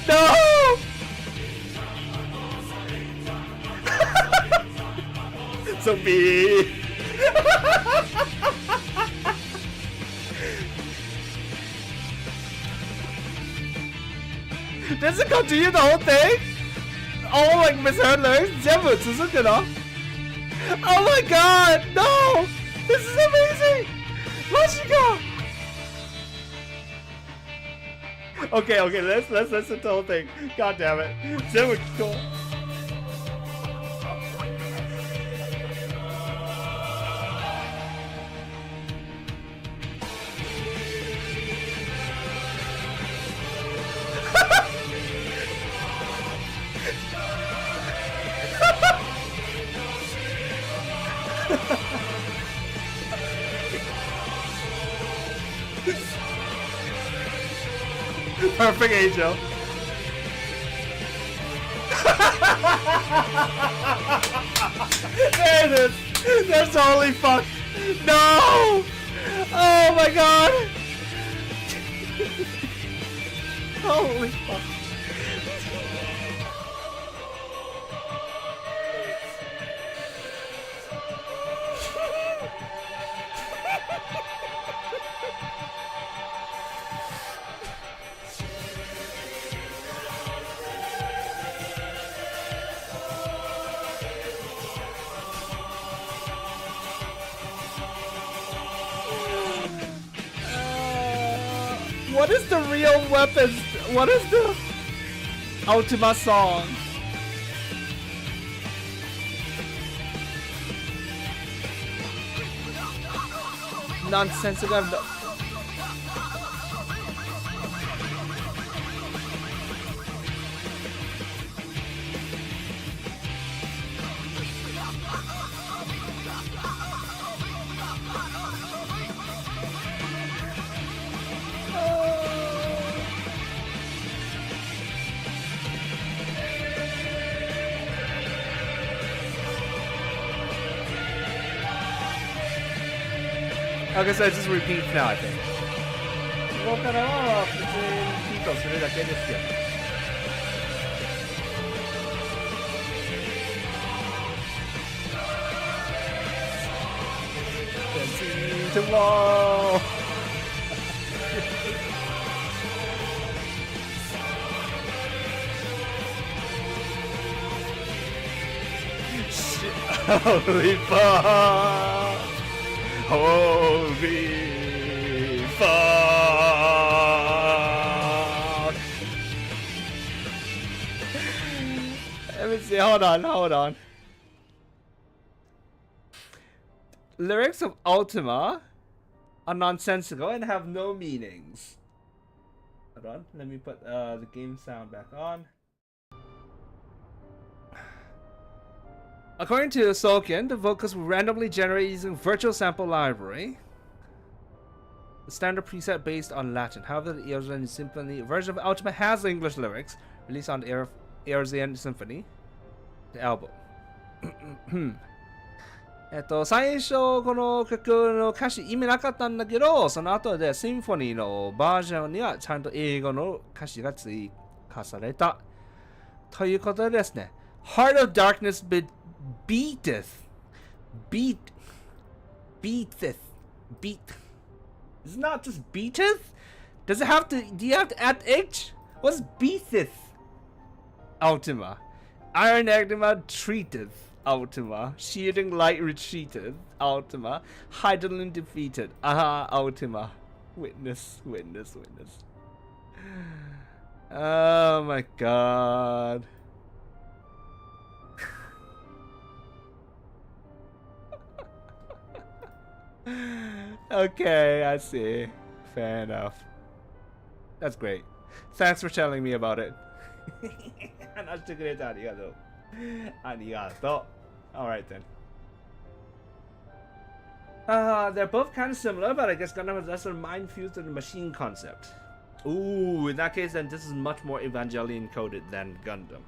No! So big. Does it continue the whole thing? All like misheard lyrics? 全部続くの? Oh my god! No! This is amazing! マジか! Okay, let's listen to the whole thing. God damn it. 全部聞こう. Perfect angel. There it is. That's totally fucked. No! Oh my god. Holy fuck. What is the real weapons? What is the Ultima song? Nonsensical. Okay, so it just repeats now, I think. ここからは普通にリピートするだけですよ。Tomorrow. Holy fuck! Holy fuck! Let me see. Hold on. Lyrics of Ultima are nonsensical and have no meanings. Hold on, let me put the game sound back on. According to Solkin, the vocals were randomly generated using virtual sample library. The standard preset based on Latin. However, the Eorzean Symphony version of Ultima has English lyrics, released on the Eorzean Symphony, the album. 最初この曲の歌詞意味なかったんだけど、その後でシンフォニーのバージョンにはちゃんと英語の歌詞が追加されたということですね。Heart of Darkness beateth. It's not just beateth? Do you have to add H? What's beateth? Ultima. Iron Enigma treateth. Ultima. Shielding Light retreated. Ultima. Hydralin defeated. Ultima. Witness. Oh my god. Okay, I see. Fair enough. That's great. Thanks for telling me about it. 話してくれてありがとう。ありがとう。Alright then. They're both kind of similar, but I guess Gundam has less of a mind fused to the machine concept. Ooh, in that case, then this is much more Evangelion coded than Gundam.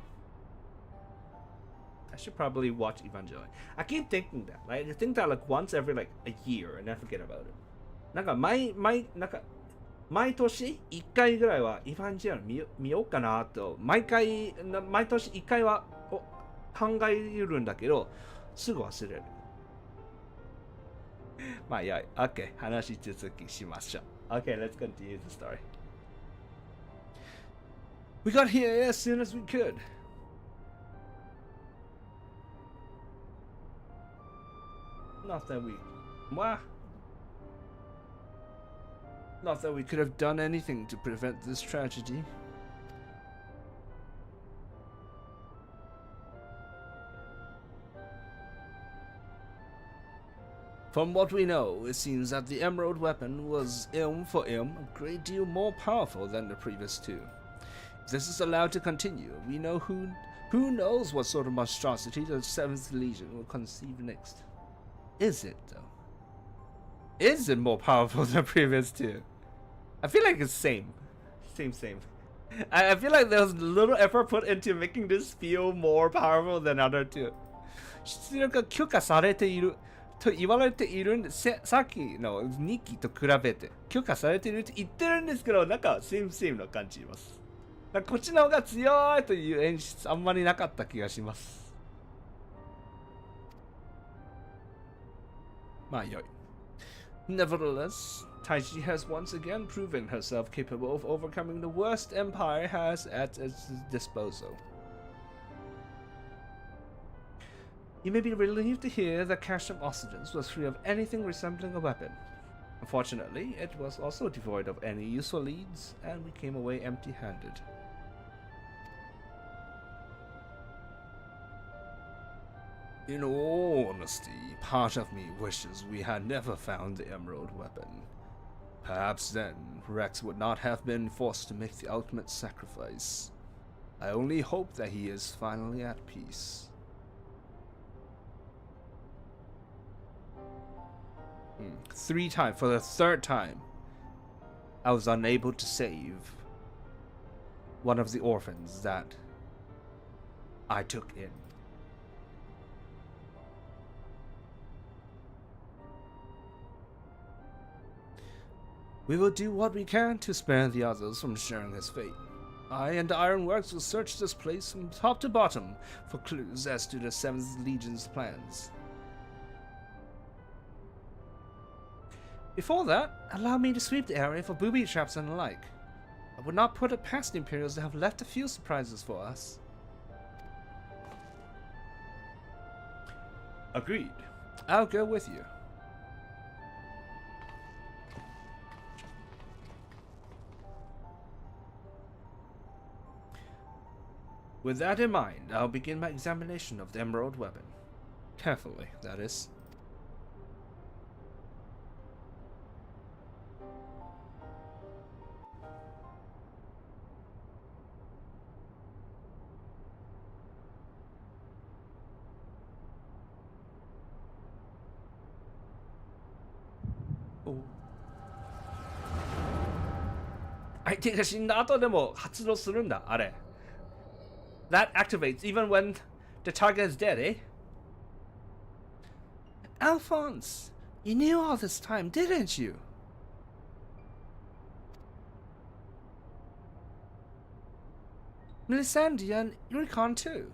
I should probably watch Evangelion. I keep thinking that. Like, I think that like once every like a year and then forget about it. なんか毎年1回ぐらいはエヴァンジェリオン見ようかなと毎年1回は考えるんだけどすぐ忘れる。まあいや、OK 話続きしましょう。OK, let's continue the story. We got here as soon as we could. Not that we could have done anything to prevent this tragedy. From what we know, it seems that the emerald weapon was a great deal more powerful than the previous two. If this is allowed to continue, we know who knows what sort of monstrosity the 7th Legion will conceive next. Is it, though? Is it more powerful than the previous two? I feel like it's same. I feel like there was little effort put into making this feel more powerful than other two. 出力が許可されていると言われているんで、さっきの2期と比べて許可されていると言ってるんですけど、なんかセームな感じします。なんかこっちの方が強いという演出あんまりなかった気がします。まあ良い。Nevertheless, Taiji has once again proven herself capable of overcoming the worst Empire has at its disposal. You may be relieved to hear that Cash of Oxygens was free of anything resembling a weapon. Unfortunately, it was also devoid of any useful leads, and we came away empty-handed. In all honesty, part of me wishes we had never found the emerald weapon. Perhaps then, Rex would not have been forced to make the ultimate sacrifice. I only hope that he is finally at peace. For the third time, I was unable to save one of the orphans that I took in. We will do what we can to spare the others from sharing his fate. I and the Ironworks will search this place from top to bottom for clues as to the 7th Legion's plans. Before that, allow me to sweep the area for booby traps and the like. I would not put it past the Imperials to have left a few surprises for us. Agreed. I'll go with you. With that in mind, I'll begin my examination of the emerald weapon. Carefully, that is. Oh. 相手が死んだ後でも発動するんだ、あれ。That activates even when the target is dead, eh? Alphonse, you knew all this time, didn't you? Melisandre and Euricon too.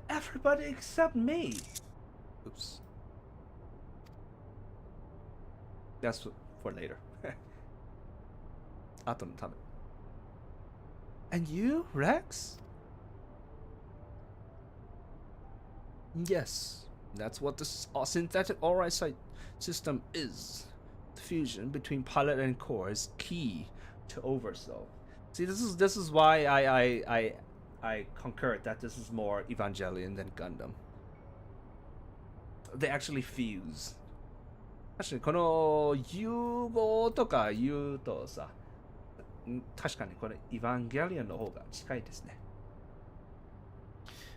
Everybody except me. Oops. That's for later. And you, Rex? Yes, that's what the synthetic aurite system is. The fusion between pilot and core is key to Oversoul. See, this is why I concur that this is more Evangelion than Gundam. They actually fuse. 確かにこの融合とか言うとさ、確かにこれEvangelionの方が近いですね。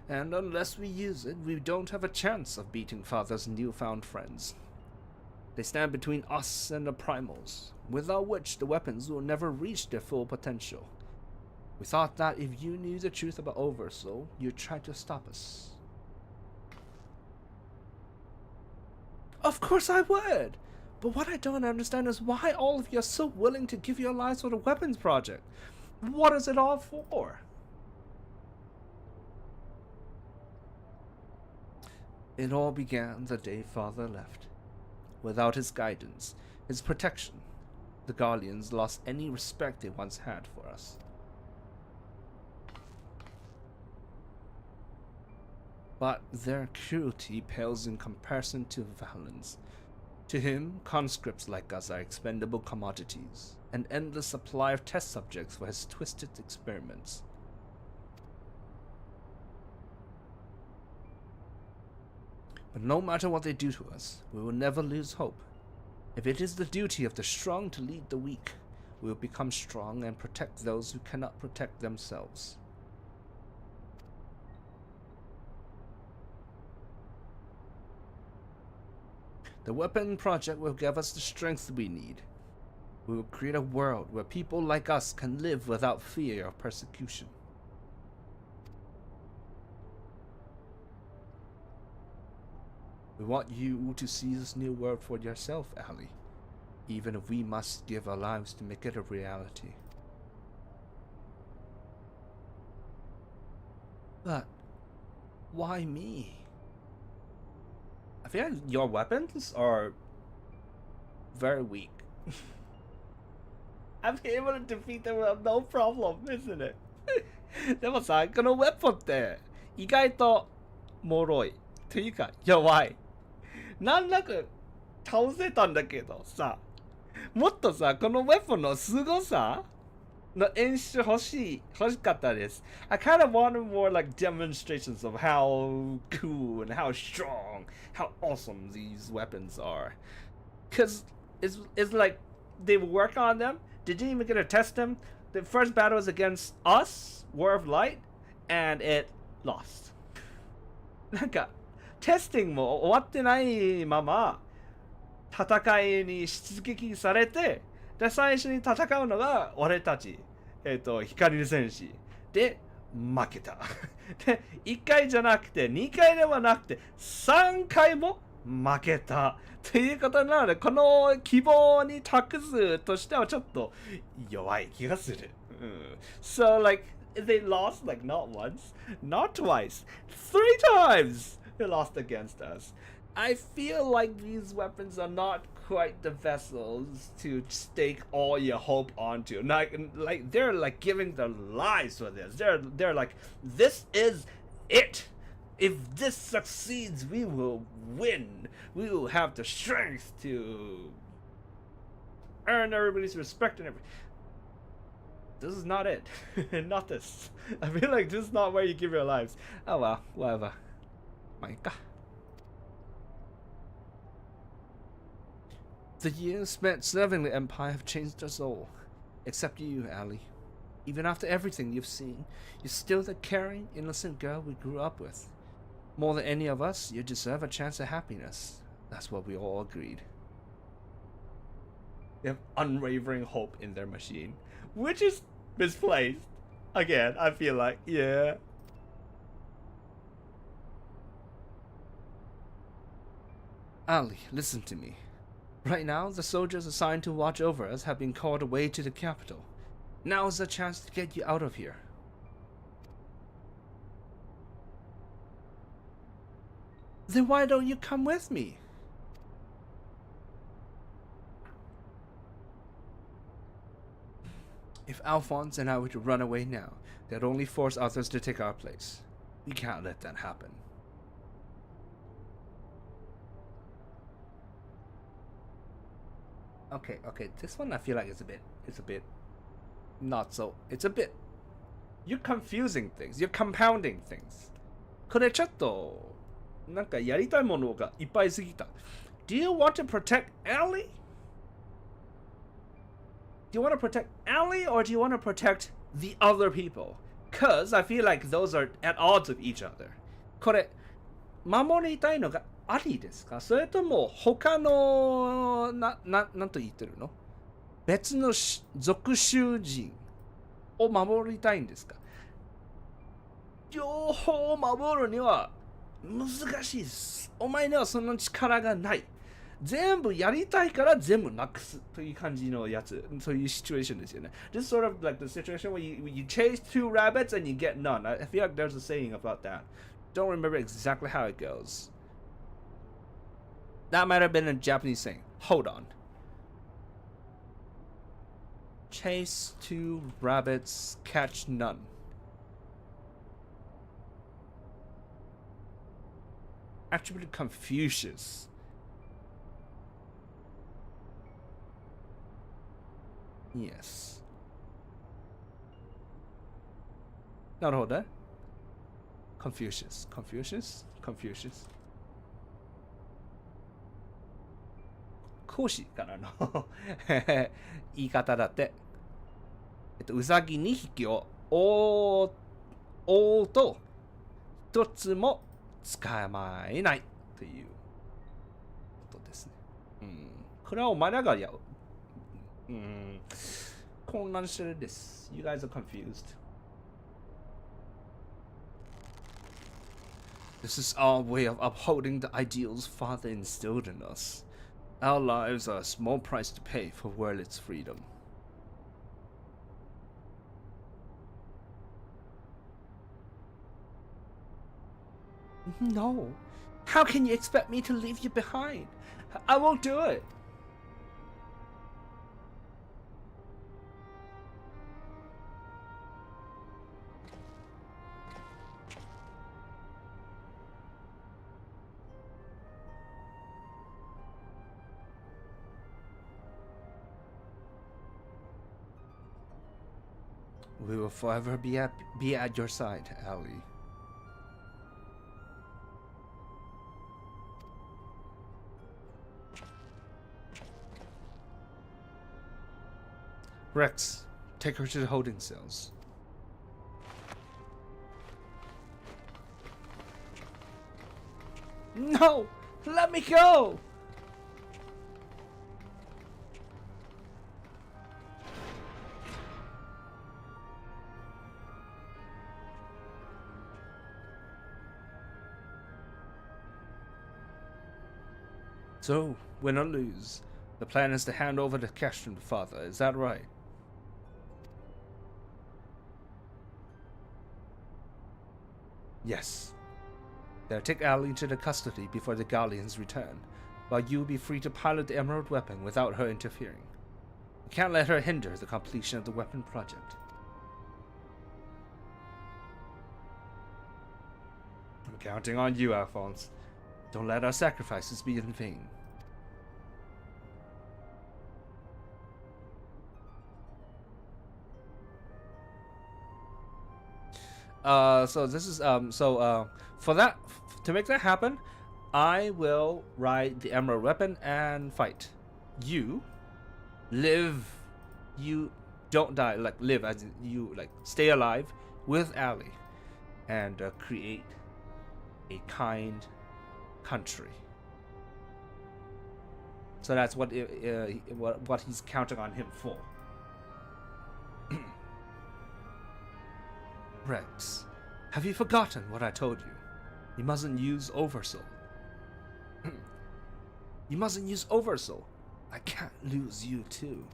And unless we use it, we don't have a chance of beating Father's newfound friends. They stand between us and the primals, without which the weapons will never reach their full potential. We thought that if you knew the truth about Oversoul, you'd try to stop us. Of course I would! But what I don't understand is why all of you are so willing to give your lives for the weapons project. What is it all for? It all began the day Father left. Without his guidance, his protection, the Guardians lost any respect they once had for us. But their cruelty pales in comparison to violence. To him, conscripts like us are expendable commodities, an endless supply of test subjects for his twisted experiments. But no matter what they do to us, we will never lose hope. If it is the duty of the strong to lead the weak, we will become strong and protect those who cannot protect themselves. The weapon project will give us the strength we need. We will create a world where people like us can live without fear of persecution. We want you to see this new world for yourself, Ali, even if we must give our lives to make it a reality. But why me? I feel like your weapons are very weak. I'm able to defeat them with no problem, isn't it? でもさ、このウェポンって意外と脆い。というか、弱い。なんなく倒せたんだけどさ、もっとさ、このウェポンの凄さの演出欲しかったです。I kind of wanted more like demonstrations of how cool and how strong, how awesome these weapons are. Because it's like they work on them, they didn't even get to test them. The first battle was against us, War of Light, and it lost. なんか、テスティングも終わってないまま、戦いに出撃されて、で、最初に戦うのが俺たち、光の戦士。で、負けた。で、1回じゃなくて、2回ではなくて、3回も負けた。ということなので、この希望に託すとしてはちょっと弱い気がする。So, like, they lost, like, not once, not twice, 3 times they lost against us. I feel like these weapons are not quite the vessels to stake all your hope onto. Like they're like giving their lives for this. They're like, this is it. If this succeeds, we will win. We will have the strength to earn everybody's respect and everything. This is not it. Not this. I feel like this is not where you give your lives. Oh well, whatever. My God. The years spent serving the Empire have changed us all. Except you, Allie. Even after everything you've seen, you're still the caring, innocent girl we grew up with. More than any of us, you deserve a chance at happiness. That's what we all agreed. They have unwavering hope in their machine, which is misplaced. Again, I feel like, yeah. Allie, listen to me. Right now, the soldiers assigned to watch over us have been called away to the capital. Now is the chance to get you out of here. Then why don't you come with me? If Alphonse and I were to run away now, they'd only force others to take our place. We can't let that happen. Okay, this one I feel like it's a bit not so. It's a bit. You're confusing things. You're compounding things. これちょっとなんかやりたいものがいっぱいすぎた。Do you want to protect Ellie? Do you want to protect Ellie or do you want to protect the other people? Cause I feel like those are at odds with each other. これ守りたいのがありですか？それとも他のなんと言ってるの？別の属州人を守りたいんですか？両方守るには難しいです。お前にはその力がない。全部やりたいから全部なくすという感じのやつ。そういうシチュエーションですよね。This sort of like the situation where you chase 2 rabbits and you get none. I feel like there's a saying about that. Don't remember exactly how it goes. That might have been a Japanese saying. Hold on. Chase 2 rabbits, catch none. Attributed Confucius. Yes. なるほどね。Confucius. Confucius? Confucius. 講師からの言い方だって。うさぎ2匹を追うと一つも捕まえないということですね。これはお前らがやる。混乱してるです。You guys are confused. This is our way of upholding the ideals Father instilled in us. Our lives are a small price to pay for Werlyt's freedom. No. How can you expect me to leave you behind? I won't do it. We will forever be at your side, Allie. Rex, take her to the holding cells. No! Let me go! So, win or lose, the plan is to hand over the cash from the father, is that right? Yes. They'll take Ali into the custody before the Galleons return, while you'll be free to pilot the emerald weapon without her interfering. You can't let her hinder the completion of the weapon project. I'm counting on you, Alphonse. Don't let our sacrifices be in vain. So this is for that, to make that happen, I will ride the emerald weapon and fight. You live, you don't die, like live as in you like stay alive with Ali and create a kind country. So that's what he's counting on him for. Rex, have you forgotten what I told you? You mustn't use Oversoul. You mustn't use Oversoul. I can't lose you too.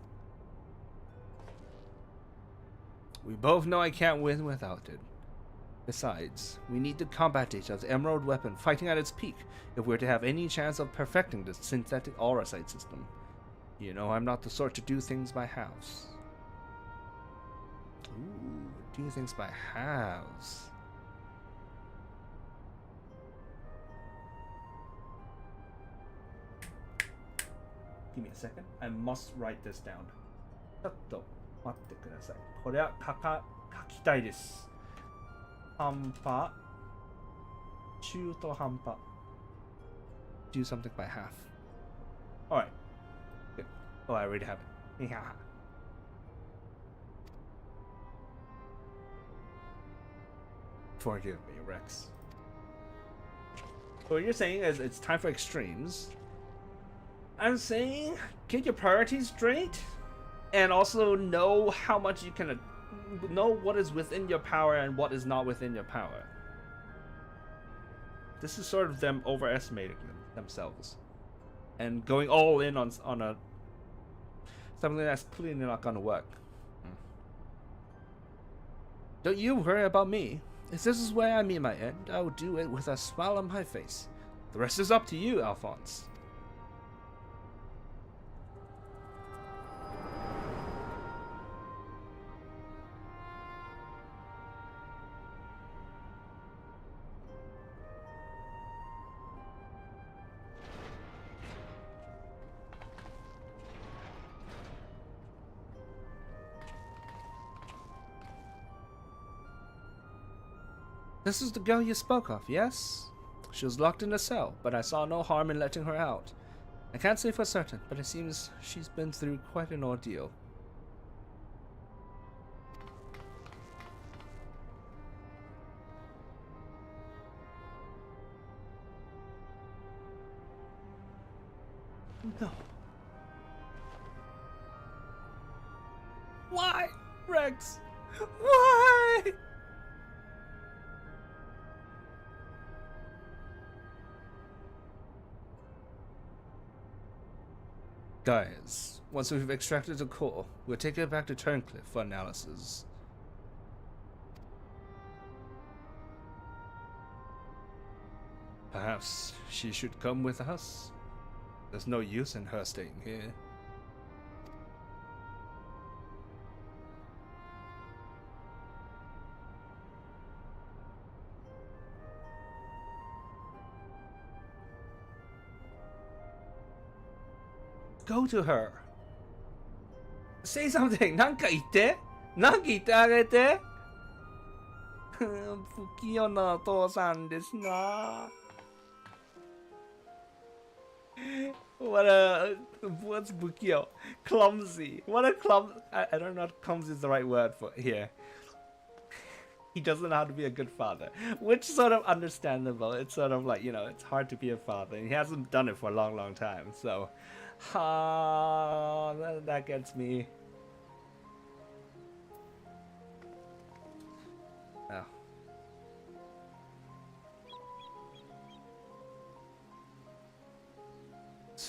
We both know I can't win without it. Besides, we need the combat data of the emerald weapon fighting at its peak if we're to have any chance of perfecting the synthetic aura sight system. You know I'm not the sort to do things by halves. Ooh, do things by halves. Give me a second. I must write this down. ちょっと待ってください。これは書きたいです。半端、中途半端。Do something by half. Alright. Good. Oh, I already have it. Yeah. Forgive me, Rex. So what you're saying is it's time for extremes. I'm saying get your priorities straight and also know how much you can know what is within your power and what is not within your power. This is sort of them overestimating themselves and going all in on a something that's clearly not gonna work. Don't you worry about me. If this is where I meet my end, I will do it with a smile on my face. The rest is up to you, Alphonse. This is the girl you spoke of, yes? She was locked in a cell, but I saw no harm in letting her out. I can't say for certain, but it seems she's been through quite an ordeal. No. Why, Rex? Why? Guys, once we've extracted the core, we'll take it back to Turncliffe for analysis. Perhaps she should come with us. There's no use in her staying here. Go to her. Say something. なんか言って。なんか言ってあげて。不器用なお父さんですな。What's 不器用? Clumsy. What a I don't know if clumsy is the right word for here. He doesn't know how to be a good father, which is sort of understandable. It's sort of like, you know, it's hard to be a father, and he hasn't done it for a long, long time. So, that gets me. Oh.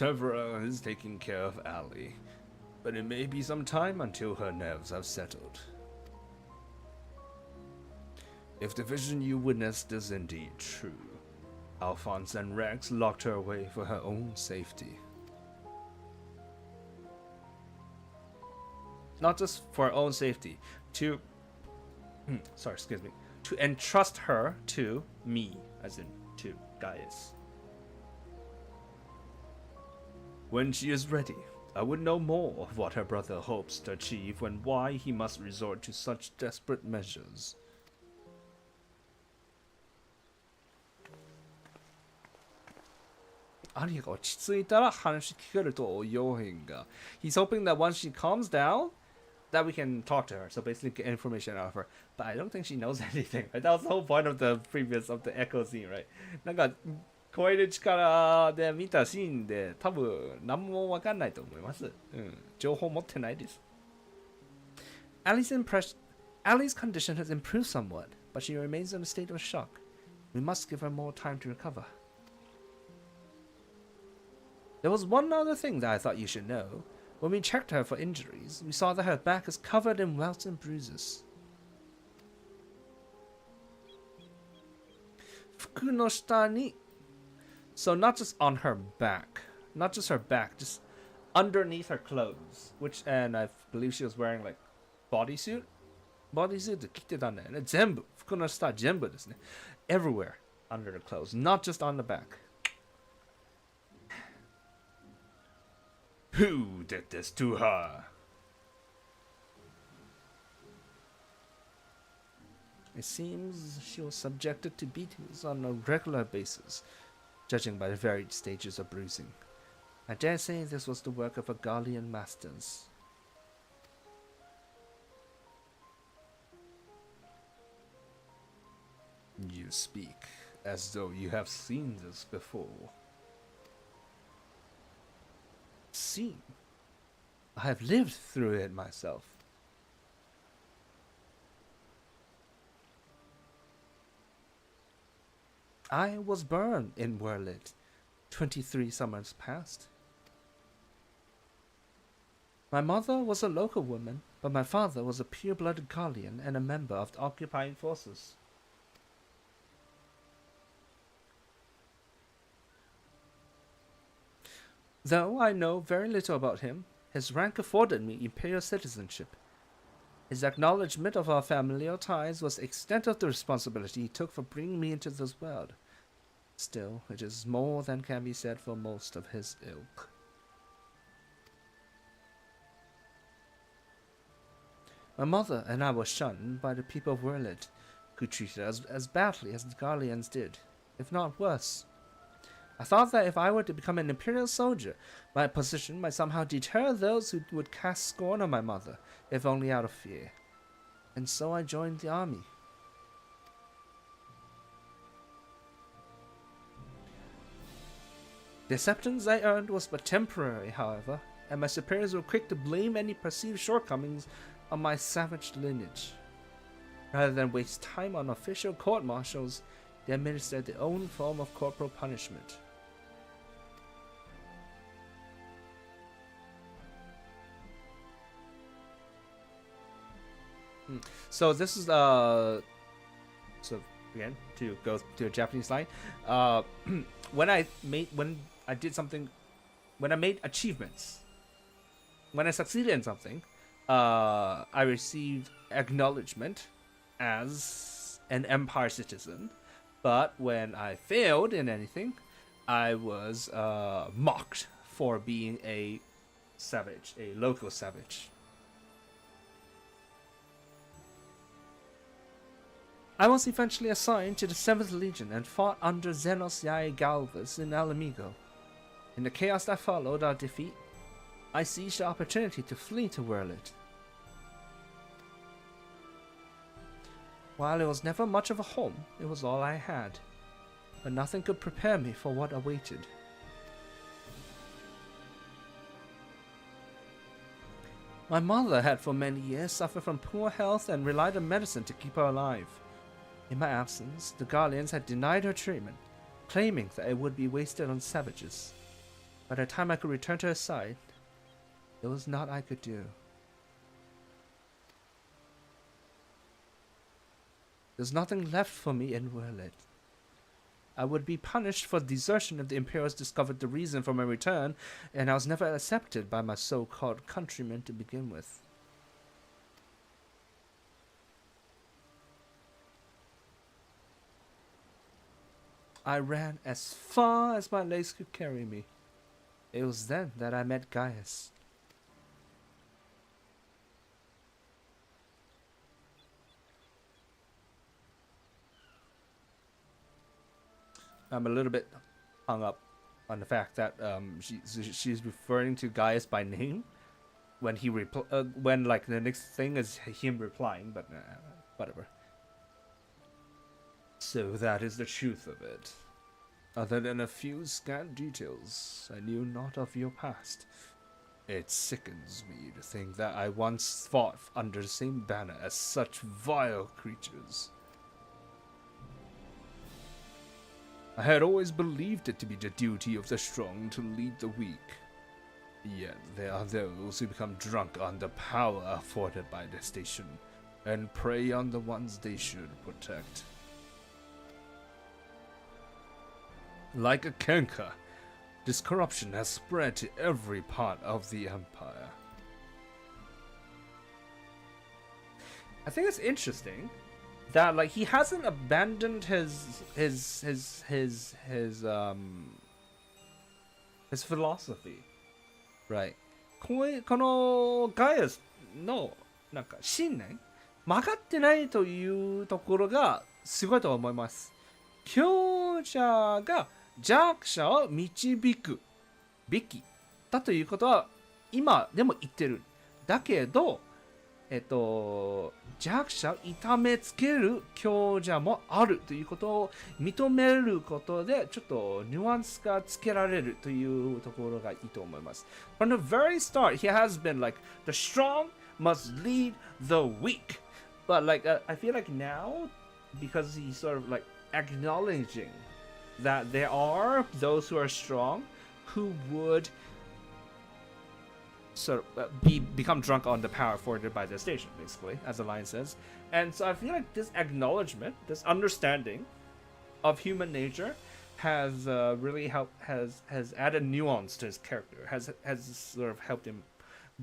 Several is taking care of Allie, but it may be some time until her nerves have settled. If the vision you witnessed is indeed true, Alphonse and Rex locked her away for her own safety. Not just for her own safety, to entrust her to me, as in to Gaius. When she is ready, I would know more of what her brother hopes to achieve and why he must resort to such desperate measures. He's hoping that once she calms down, that we can talk to her, so basically get information out of her. But I don't think she knows anything, right? That was the whole point of the echo scene, right? なんか超える力で見たシーンで多分何もわかんないと思います。情報持ってないです。Allie's condition has improved somewhat, but she remains in a state of shock. We must give her more time to recover. There was one other thing that I thought you should know. When we checked her for injuries, we saw that her back is covered in welts and bruises. Fuku no shita ni. So not just on her back, not just her back, just underneath her clothes, and I believe she was wearing like bodysuit. Bodysuit で着てたんだよね。全部、服の下全部ですね。Everywhere under the clothes, not just on the back. Who did this to her? It seems she was subjected to beatings on a regular basis, judging by the varied stages of bruising. I dare say this was the work of her Garlean masters. You speak as though you have seen this before. Seen? I have lived through it myself. I was born in Werlyt 23 summers past. My mother was a local woman, but my father was a pure-blooded Garlean and a member of the occupying forces. Though I know very little about him, his rank afforded me imperial citizenship. His acknowledgement of our familial ties was the extent of the responsibility he took for bringing me into this world. Still, it is more than can be said for most of his ilk. My mother and I were shunned by the people of Werlyt, who treated us as badly as the Garleans did, if not worse. I thought that if I were to become an imperial soldier, my position might somehow deter those who would cast scorn on my mother, if only out of fear. And so I joined the army. The acceptance I earned was but temporary, however, and my superiors were quick to blame any perceived shortcomings on my savage lineage. Rather than waste time on official court-martials, they administered their own form of corporal punishment. So this is so again to go to a Japanese line. When I made achievements, when I succeeded in something, I received acknowledgement as an empire citizen. But when I failed in anything, I was mocked for being a savage, a local savage. I was eventually assigned to the 7th Legion and fought under Xenos Yae Galvez in Alamigo. In the chaos that followed our defeat, I seized the opportunity to flee to Werlyt. While it was never much of a home, it was all I had, but nothing could prepare me for what awaited. My mother had for many years suffered from poor health and relied on medicine to keep her alive. In my absence, the Garleans had denied her treatment, claiming that it would be wasted on savages. By the time I could return to his side, there was naught I could do. There's nothing left for me in Werlyt. I would be punished for desertion if the Imperials discovered the reason for my return, and I was never accepted by my so-called countrymen to begin with. I ran as far as my legs could carry me. It was then that I met Gaius. I'm a little bit hung up on the fact that she's referring to Gaius by name when when like the next thing is him replying, but whatever. So that is the truth of it. Other than a few scant details, I knew not of your past. It sickens me to think that I once fought under the same banner as such vile creatures. I had always believed it to be the duty of the strong to lead the weak. Yet there are those who become drunk on the power afforded by the station, and prey on the ones they should protect. Like a canker, this corruption has spread to every part of the empire. I think it's interesting that like he hasn't abandoned his philosophy, right? このガイアスのなんか信念曲がってないというところがすごいと思います。強者が弱者を導くべきだということは今でも言ってる。だけど、弱者を痛めつける強者もあるということを認めることでちょっとニュアンスがつけられるというところがいいと思います。From the very start, he has been like, the strong must lead the weak. But like, I feel like now, because he's sort of like acknowledging that there are those who are strong who would sort of become drunk on the power afforded by the station, basically, as the line says. And so I feel like this acknowledgement, this understanding of human nature has really helped, has added nuance to his character, has sort of helped him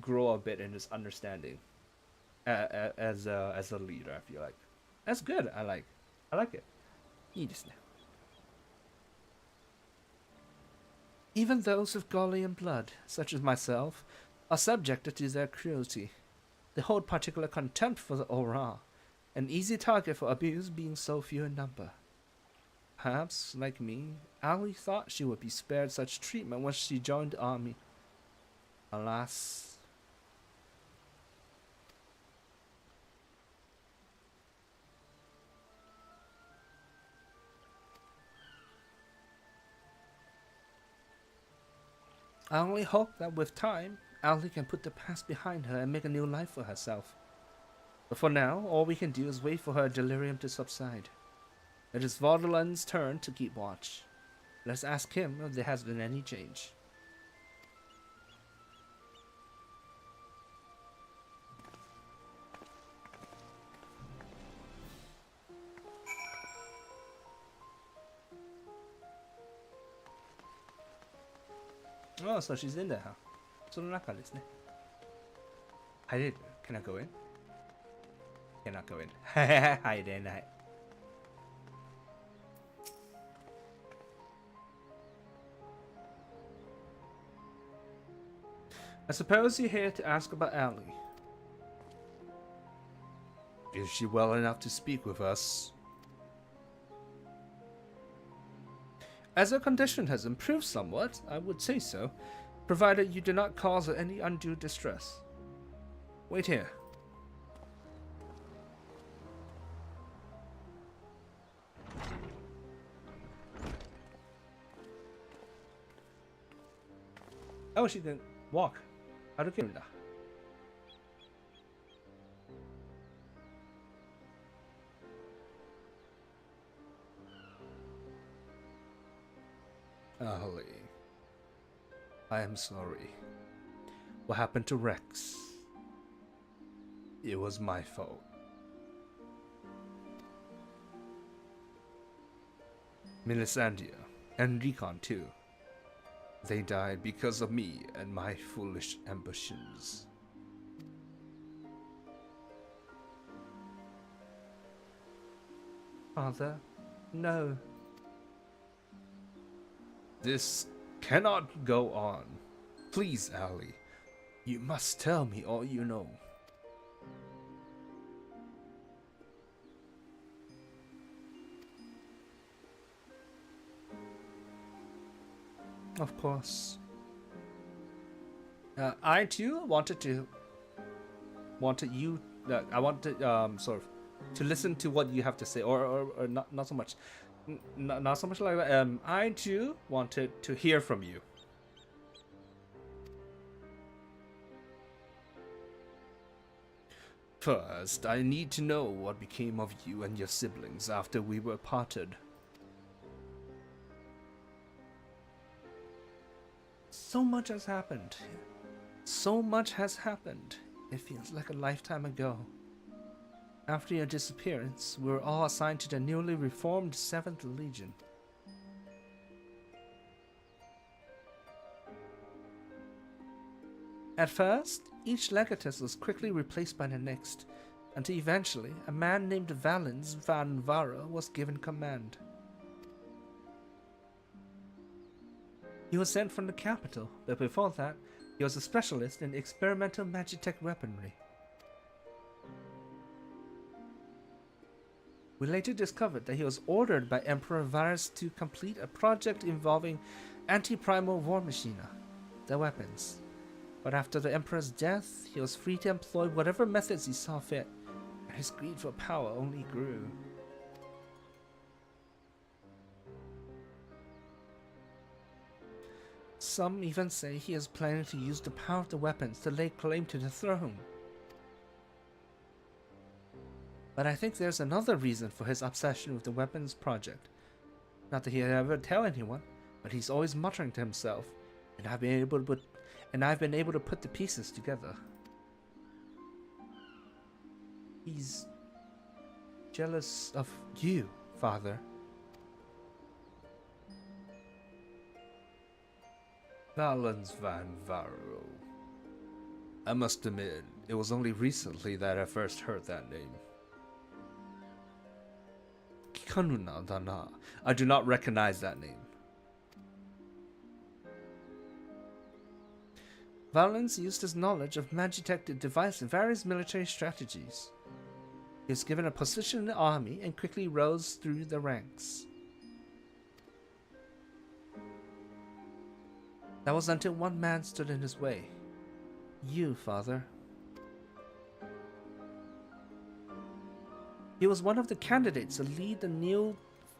grow a bit in his understanding as a leader. I feel like that's good. I like it. いいですね. Even those of Gallian blood, such as myself, are subjected to their cruelty. They hold particular contempt for the Aura, an easy target for abuse being so few in number. Perhaps, like me, Ali thought she would be spared such treatment when she joined the army. Alas. I only hope that with time, Ali can put the past behind her and make a new life for herself. But for now, all we can do is wait for her delirium to subside. It is Vaudelin's turn to keep watch. Let's ask him if there has been any change. Oh, so she's in there, huh? その中ですね。入れる? Can I go in? Cannot go in. 入れない. I suppose you're here to ask about Ali. Is she well enough to speak with us? As her condition has improved somewhat, I would say so, provided you do not cause her any undue distress. Wait here. Oh, she didn't walk. 歩けるんだ. Ali. I am sorry. What happened to Rex? It was my fault. Melisandre and Recon too. They died because of me and my foolish ambitions. Father, no. This cannot go on. Please, Ali, you must tell me all you know. Of course. I too wanted you. I wanted sort of to listen to what you have to say, or not so much, not so much like that. I too wanted to hear from you. First, I need to know what became of you and your siblings after we were parted. So much has happened. So much has happened. It feels like a lifetime ago. After your disappearance, we were all assigned to the newly reformed 7th Legion. At first, each legatus was quickly replaced by the next, until eventually a man named Valens van Vara was given command. He was sent from the capital, but before that, he was a specialist in experimental magitech weaponry. We later discovered that he was ordered by Emperor Varus to complete a project involving anti-primal war machina, the weapons. But after the Emperor's death, he was free to employ whatever methods he saw fit, and his greed for power only grew. Some even say he is planning to use the power of the weapons to lay claim to the throne. But I think there's another reason for his obsession with the weapons project. Not that he'd ever tell anyone, but he's always muttering to himself, and I've been able to put the pieces together. He's jealous of you, Father. Valens van Varo. I must admit, it was only recently that I first heard that name. Kikanuna Dana. I do not recognize that name. Valens used his knowledge of Magitech to devise various military strategies. He was given a position in the army and quickly rose through the ranks. That was until one man stood in his way. You, Father. He was one of the candidates to lead the new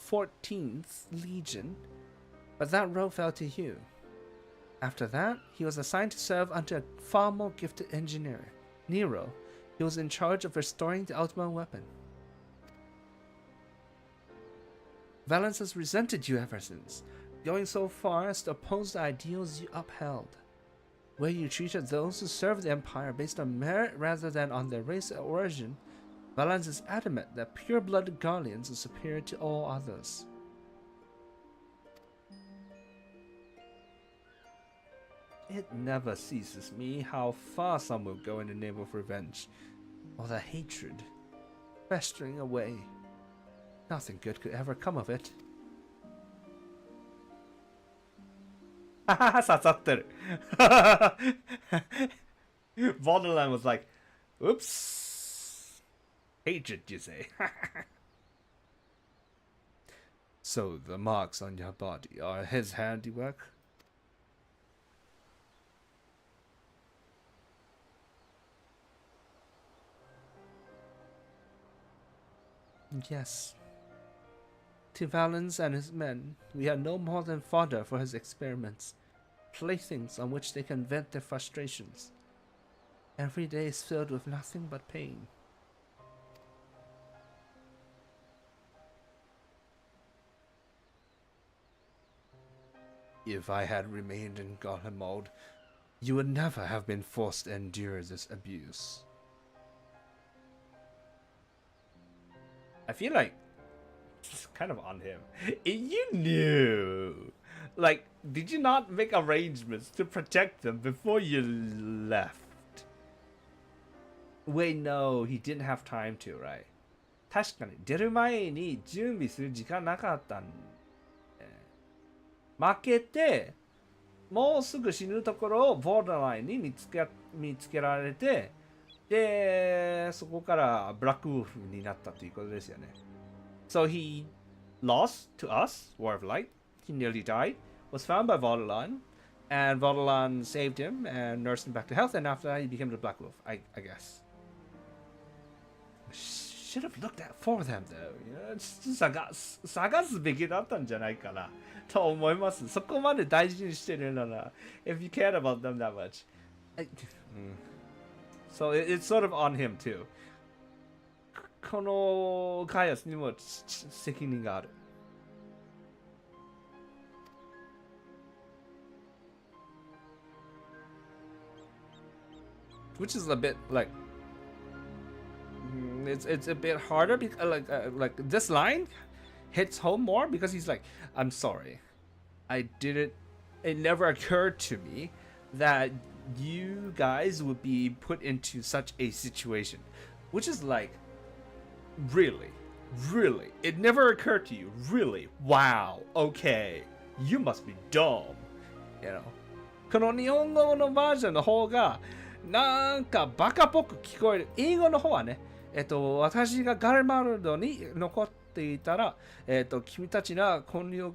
14th Legion, but that role fell to you. After that, he was assigned to serve under a far more gifted engineer, Nero. He was in charge of restoring the ultimate weapon. Valens has resented you ever since, going so far as to oppose the ideals you upheld, where you treated those who served the Empire based on merit rather than on their race or origin. Valens is adamant that pure-blooded Garleans are superior to all others. It never ceases me how far some will go in the name of revenge, or the hatred, festering away. Nothing good could ever come of it. Borderline was like, oops. Hatred, you say. So the marks on your body are his handiwork? Yes. To Valens and his men, we are no more than fodder for his experiments, playthings on which they can vent their frustrations. Every day is filled with nothing but pain. If I had remained in Gotham mode, you would never have been forced to endure this abuse. I feel like it's kind of on him. You knew. Like, did you not make arrangements to protect them before you left? Wait, no, he didn't have time to, right? 確かに出る前に準備する時間なかったん負けてもうすぐ死ぬところをボーダーラインに見つけられてでそこからブラックウルフになったということですよね So he lost to us, War of Light. He nearly died, was found by Vordalan, and Vordalan saved him and nursed him back to health, and after that he became the Black Wolf, I guess. Should have looked at for them though. You know, 探すべきだったんじゃないかなと思います。そこまで大事にしてるなら if you cared about them that much. So it's sort of on him too. この開発にも責任がある。Which is a bit like it's a bit harder because like this line hits home more because he's like, I'm sorry, it never occurred to me that you guys would be put into such a situation, which is like, really, it never occurred to you, really, wow, okay, you must be dumb, you know. この日本語のバージョンの方がなんかバカっぽく聞こえる。英語の方はね、私がガルマルドに残っていたら、君たちがこういう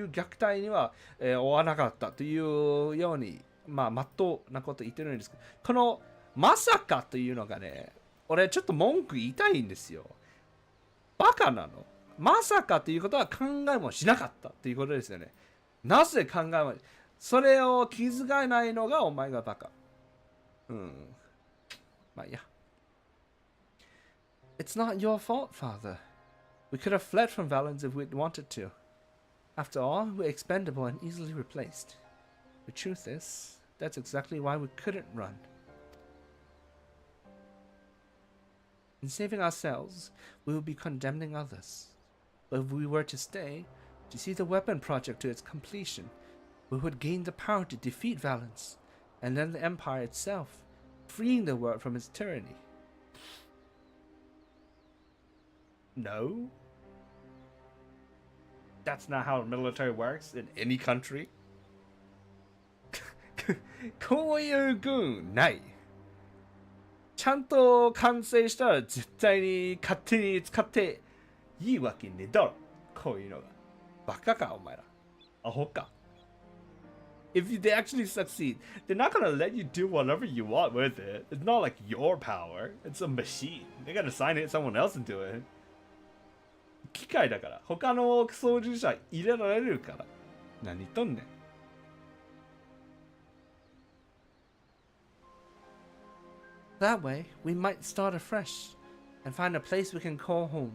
虐待には、追わなかったというように、まっとうなこと言ってるんですけど、このまさかというのがね、俺ちょっと文句言いたいんですよ。バカなの？まさかということは考えもしなかったということですよね。なぜ考えもそれを気づかないのがお前がバカ。まあいいや。It's not your fault, Father. We could have fled from Valens if we'd wanted to. After all, we're expendable and easily replaced. The truth is, that's exactly why we couldn't run. In saving ourselves, we would be condemning others. But if we were to stay, to see the weapon project to its completion, we would gain the power to defeat Valens, and then the Empire itself, freeing the world from its tyranny. No. That's not how military works in any country. こういう軍ない。ちゃんと完成したら絶対に勝手に使っていいわけねえだろ。こういうのが。バカかお前ら。アホか。If they actually succeed, they're not gonna let you do whatever you want with it. It's not like your power. It's a machine. They gotta assign it to someone else and do it. 機械だから。他の操縦者入れられるから。何言っとんねん。That way, we might start afresh and find a place we can call home.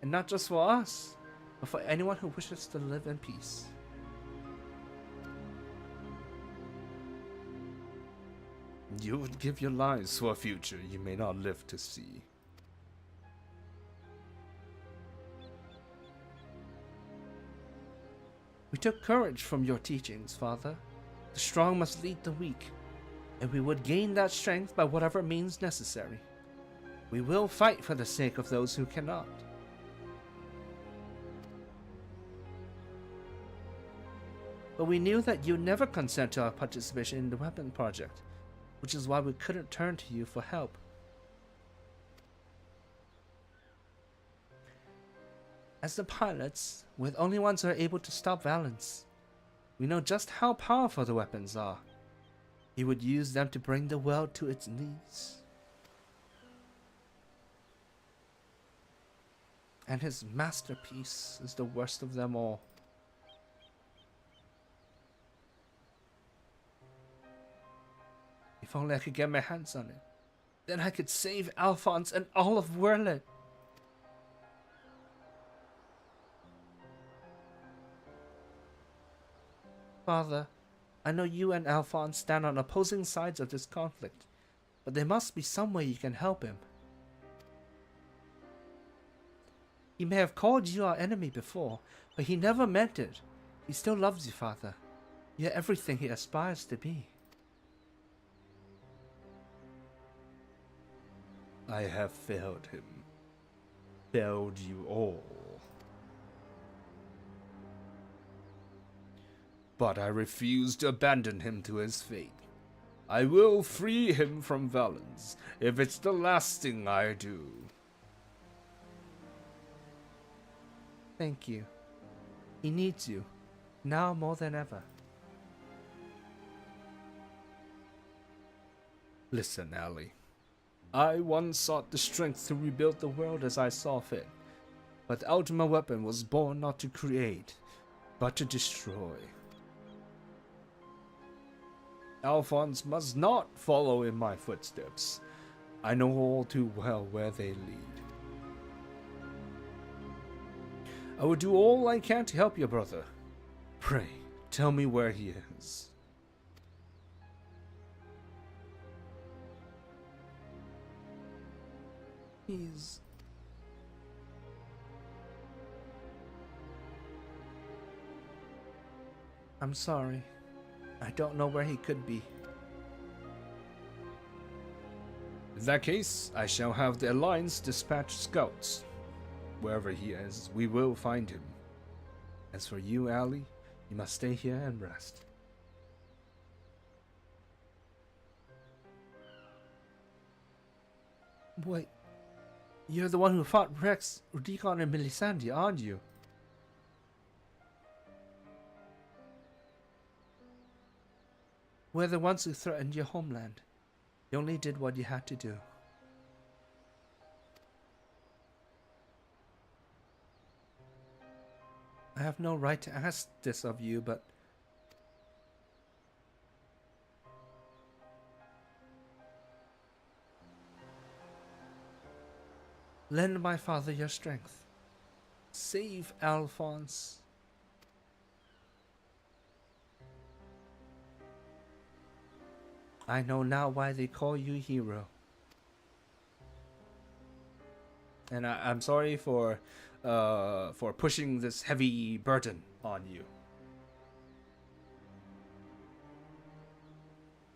And not just for us, but for anyone who wishes to live in peace. You would give your lives for a future you may not live to see. We took courage from your teachings, Father. The strong must lead the weak, and we would gain that strength by whatever means necessary. We will fight for the sake of those who cannot. But we knew that you'd never consent to our participation in the weapon project, which is why we couldn't turn to you for help. As the pilots, we're the only ones who are able to stop Valens. We know just how powerful the weapons are. He would use them to bring the world to its knees. And his masterpiece is the worst of them all. If only I could get my hands on it. Then I could save Alphonse and all of Werlyt. Father, I know you and Alphonse stand on opposing sides of this conflict, but there must be some way you can help him. He may have called you our enemy before, but he never meant it. He still loves you, Father. You're everything he aspires to be. I have failed him. Failed you all. But I refuse to abandon him to his fate. I will free him from Valens, if it's the last thing I do. Thank you. He needs you, now more than ever. Listen, Allie. I once sought the strength to rebuild the world as I saw fit, but the ultimate weapon was born not to create, but to destroy. Alphonse must not follow in my footsteps. I know all too well where they lead. I will do all I can to help your brother. Pray, tell me where he is. I'm sorry. I don't know where he could be. In that case, I shall have the Alliance dispatch scouts. Wherever he is, we will find him. As for you, Allie, you must stay here and rest. Wait. You're the one who fought Rex, Rudikon, and Melisandre, aren't you? We're the ones who threatened your homeland. You only did what you had to do. I have no right to ask this of you, but... lend my father your strength. Save Alphonse. I know now why they call you hero. And I'm sorry for pushing this heavy burden on you.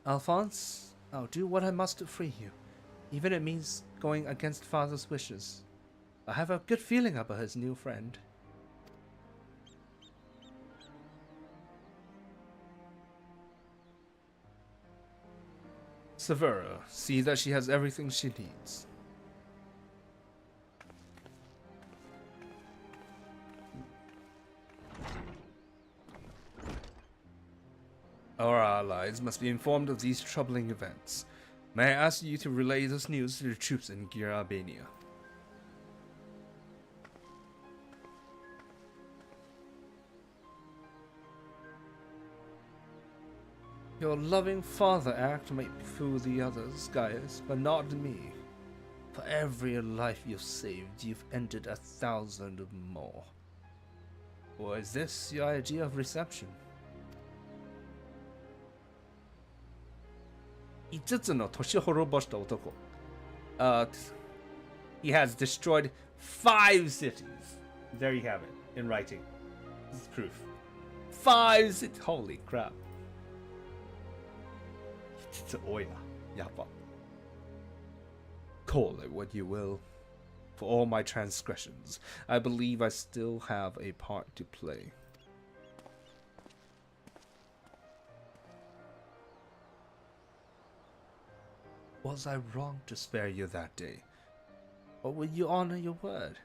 Alphonse, I'll do what I must to free you, even if it means going against Father's wishes. I have a good feeling about his new friend. Severa, see that she has everything she needs. Our allies must be informed of these troubling events. May I ask you to relay this news to the troops in Gear Albania? Your loving father act might fool the others, Gaius, but not me. For every life you've saved, you've ended 1,000 more. Or is this your idea of reception? He has destroyed 5 cities. There you have it, in writing. This is proof. 5 cities. Holy crap. Call it what you will. For all my transgressions, I believe I still have a part to play. Was I wrong to spare you that day? Or will you honor your word?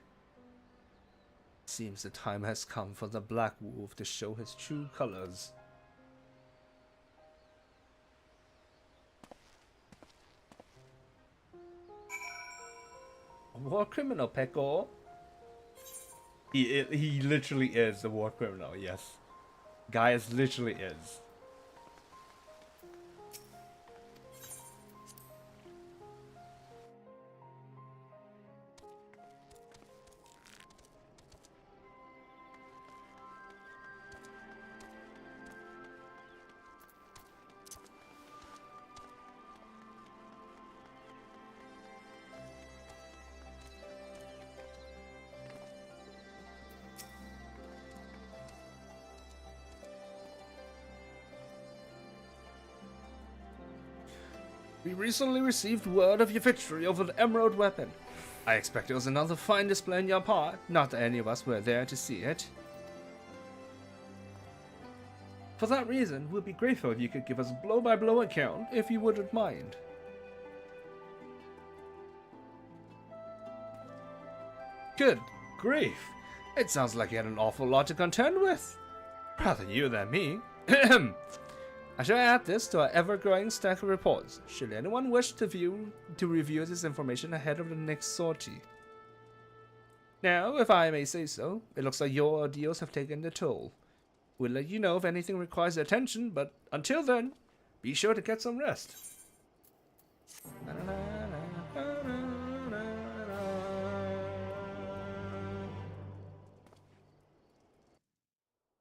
Seems the time has come for the Black Wolf to show his true colors. A war criminal, Peko. He literally is a war criminal, yes. Gaius literally is. We recently received word of your victory over the Emerald Weapon. I expect it was another fine display on your part, not that any of us were there to see it. For that reason, we'll be grateful if you could give us a blow-by-blow account, if you wouldn't mind. Good grief! It sounds like you had an awful lot to contend with. Rather you than me. I shall add this to our ever-growing stack of reports, should anyone wish to review this information ahead of the next sortie. Now, if I may say so, it looks like your ordeals have taken the toll. We'll let you know if anything requires attention, but until then, be sure to get some rest.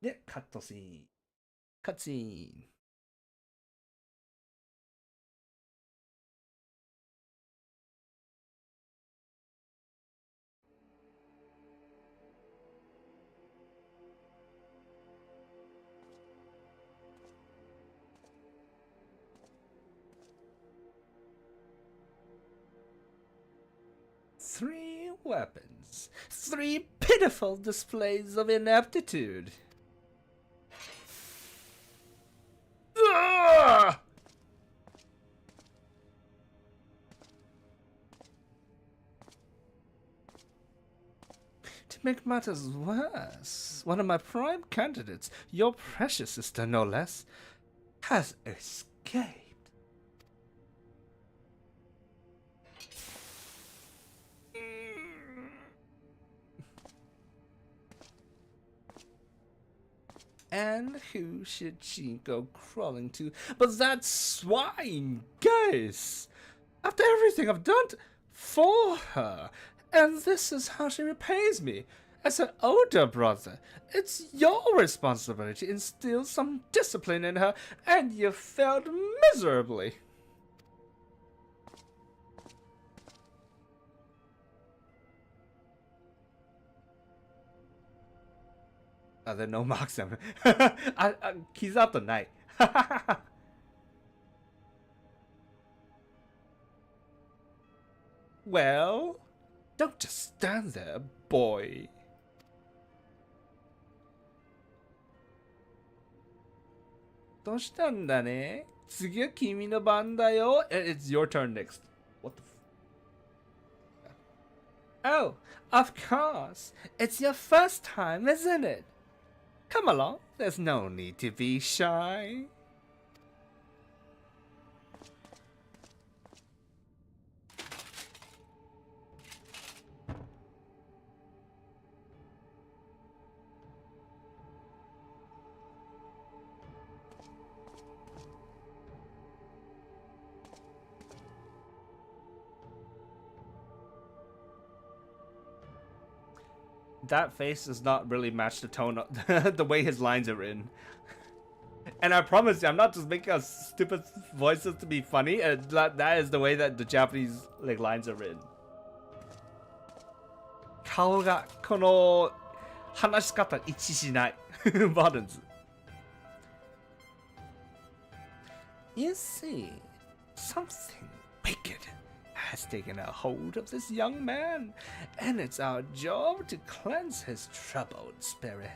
Yeah, cutscene. Cutscene. Three weapons. Three pitiful displays of ineptitude. Ugh! To make matters worse, one of my prime candidates, your precious sister no less, has escaped. And who should she go crawling to but that swine, Gaius? After everything I've done for her, and this is how she repays me. As her older brother, it's your responsibility to instill some discipline in her, and you failed miserably. There are no marks on it. He's out the night. Well, don't just stand there, boy. It's your turn next. What the Oh, of course. It's your first time, isn't it? Come along, there's no need to be shy. That face does not really match the tone of the way his lines are written. And I promise you, I'm not just making stupid voices to be funny. That is the way that the Japanese lines are written. 顔がこの話し方一致しない。バルンズ。You see, something wicked has taken a hold of this young man, and it's our job to cleanse his troubled spirit.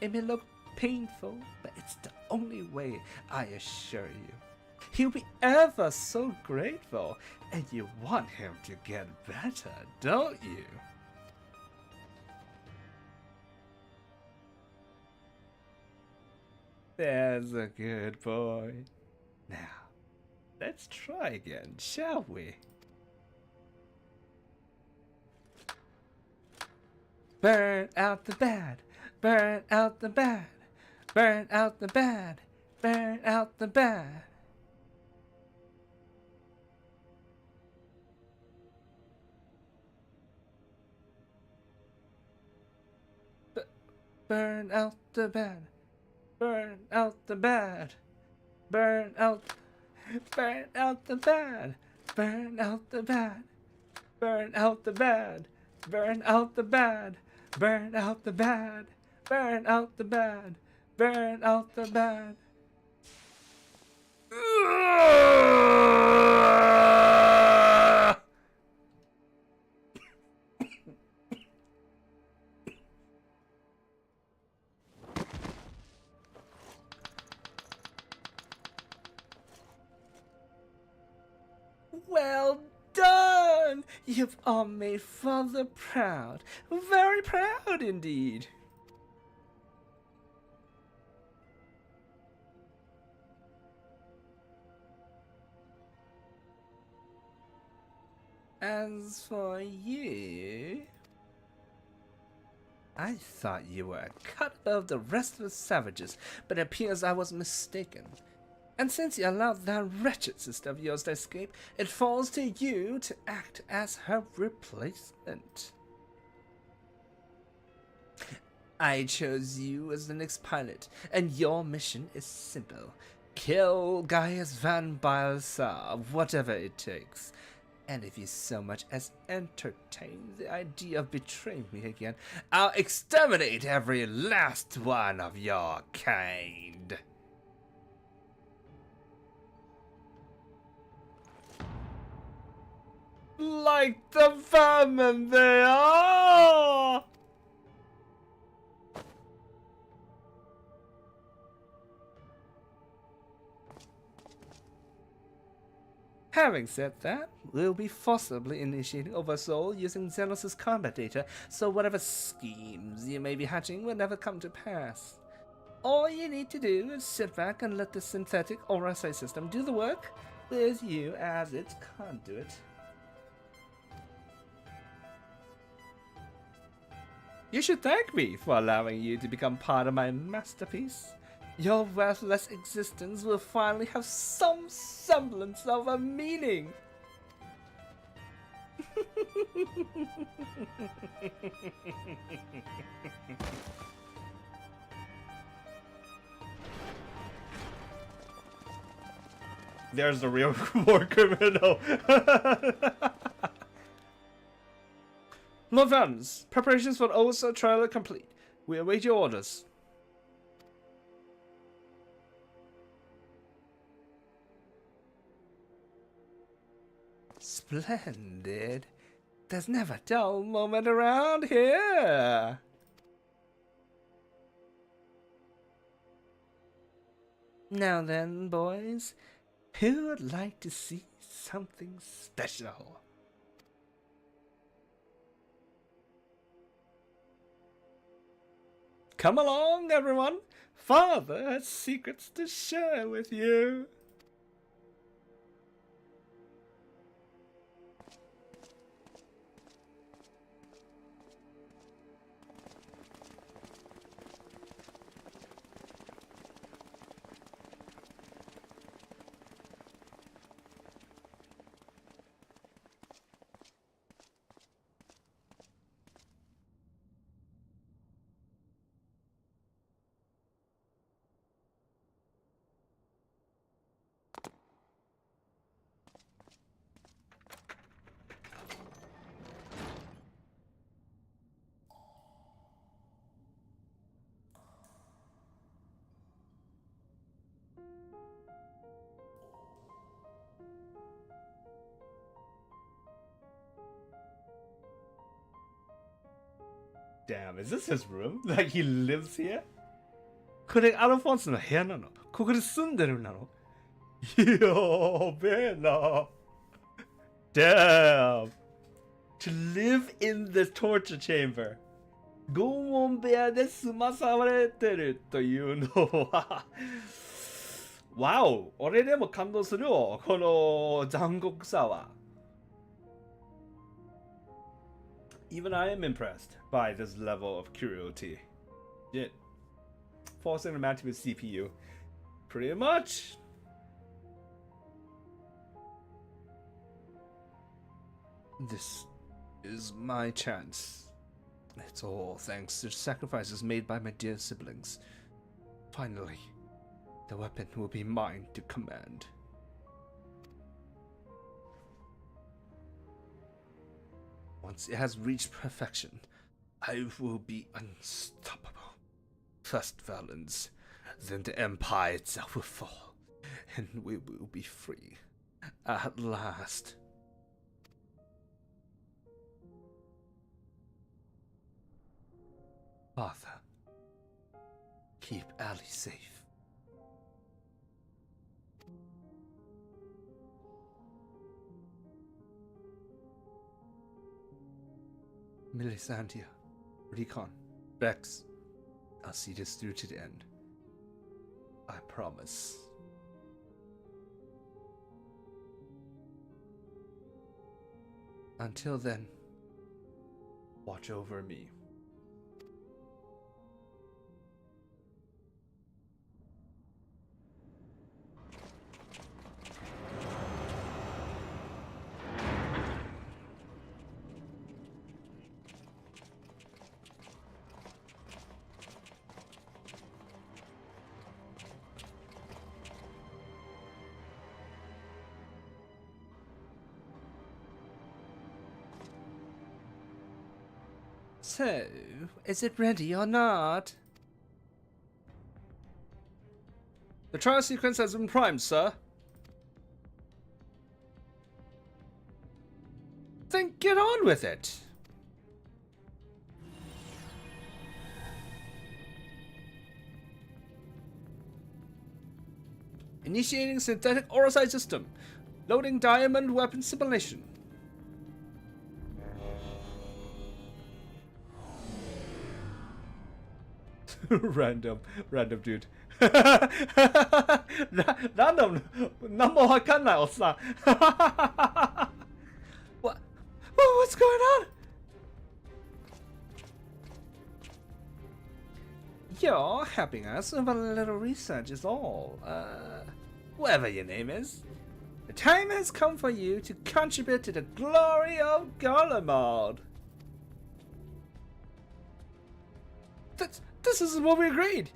It may look painful, but it's the only way, I assure you. He'll be ever so grateful, and you want him to get better, don't you? There's a good boy. Now, let's try again, shall we? Burn out the bad, burn out the bad, burn out the bad, burn out the bad. Burn out the bad, burn out the bad, burn out the bad, burn out the bad, burn out the bad, burn out the bad, burn out the bad, burn out the bad, burn out the bad. Well done! You've all made Father proud. Very proud indeed. As for you, I thought you were a cut above the rest of the savages, but it appears I was mistaken. And since you allowed that wretched sister of yours to escape, it falls to you to act as her replacement. I chose you as the next pilot, and your mission is simple. Kill Gaius Van Balsar, whatever it takes. And if you so much as entertain the idea of betraying me again, I'll exterminate every last one of your kind. Like the vermin they are! Having said that, we'll be forcibly initiating Oversoul using Xenos' combat data, so whatever schemes you may be hatching will never come to pass. All you need to do is sit back and let the synthetic aura sight system do the work, with you as its conduit. You should thank me for allowing you to become part of my masterpiece. Your worthless existence will finally have some semblance of a meaning. There's the real war criminal. Lord Vans, preparations for the OSA trial are complete. We await your orders. Splendid. There's never a dull moment around here. Now then, boys, who would like to see something special? Come along, everyone. Father has secrets to share with you. Damn, is this his room? Like he lives here? これアルフォンスの部屋なの？ここで住んでるなの？やべえな。Damn. To live in the torture chamber. 拷問部屋で済まされてるというのはWow! 俺でも感動するよ。この残酷さは。Even I am impressed by this level of cruelty. Shit. Forcing a match with CPU. Pretty much. This is my chance. It's all thanks to sacrifices made by my dear siblings. Finally, the weapon will be mine to command. Once it has reached perfection, I will be unstoppable. First Valens, then the Empire itself will fall. and we will be free at last. Arthur, keep Ali safe. Melisandre, Recon, Rex, I'll see this through to the end. I promise. Until then, watch over me. So, is it ready or not? The trial sequence has been primed, sir. Then get on with it. Initiating synthetic orosite system. Loading diamond weapon simulation. Random dude. Random. 何もわかんないおっさん。What's going on? You're helping us with a little research is all. Whatever your name is. The time has come for you to contribute to the glory of Garlemald. This is what we agreed.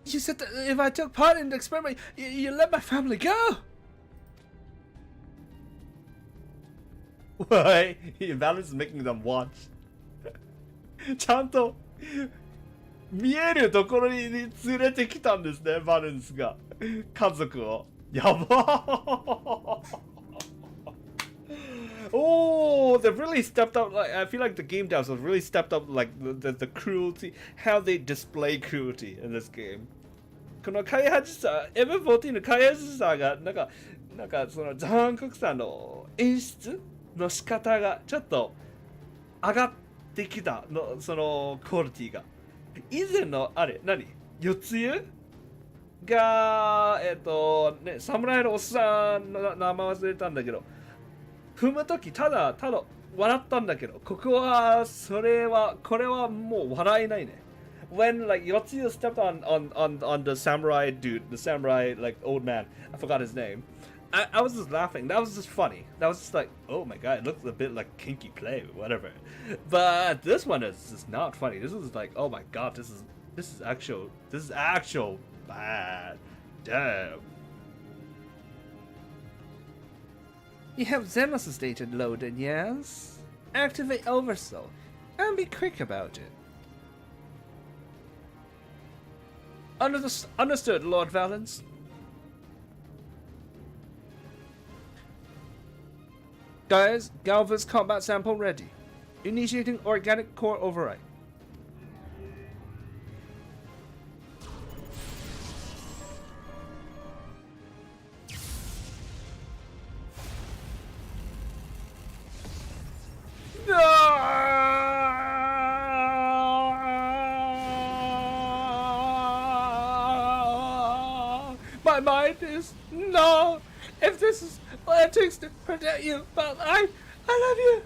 You said that if I took part in the experiment, you let my family go. Why? Valor's making them watch. ちゃんと見えるところに連れてきたんですね、バルンスが家族を。やば。Oh, they've really stepped up. Like I feel like the game devs have really stepped up, like the cruelty, how they display cruelty in this game. この開発者、FF14 の開発者がなんかその残酷さの演出の仕方がちょっと上がってきたの、そのクオリティが。以前のあれ何？四つ湯がね、侍のおっさんの名前忘れたんだけど。踏むときただ笑ったんだけど、ここはこれはもう笑えないね。When like Yotsuya stepped on the samurai dude, the samurai like old man, I forgot his name. I was just laughing. That was just funny. That was just like, oh my god, it looks a bit like kinky play or whatever. But this one is just not funny. This is like, oh my god, this is actual bad. Damn. You have Xenos' data loaded, yes? Activate Oversoul, and be quick about it. Understood, Lord Valens. Guys, Galva's combat sample ready. Initiating organic core override. My mind is no. If this is what it takes to protect you, but I love you.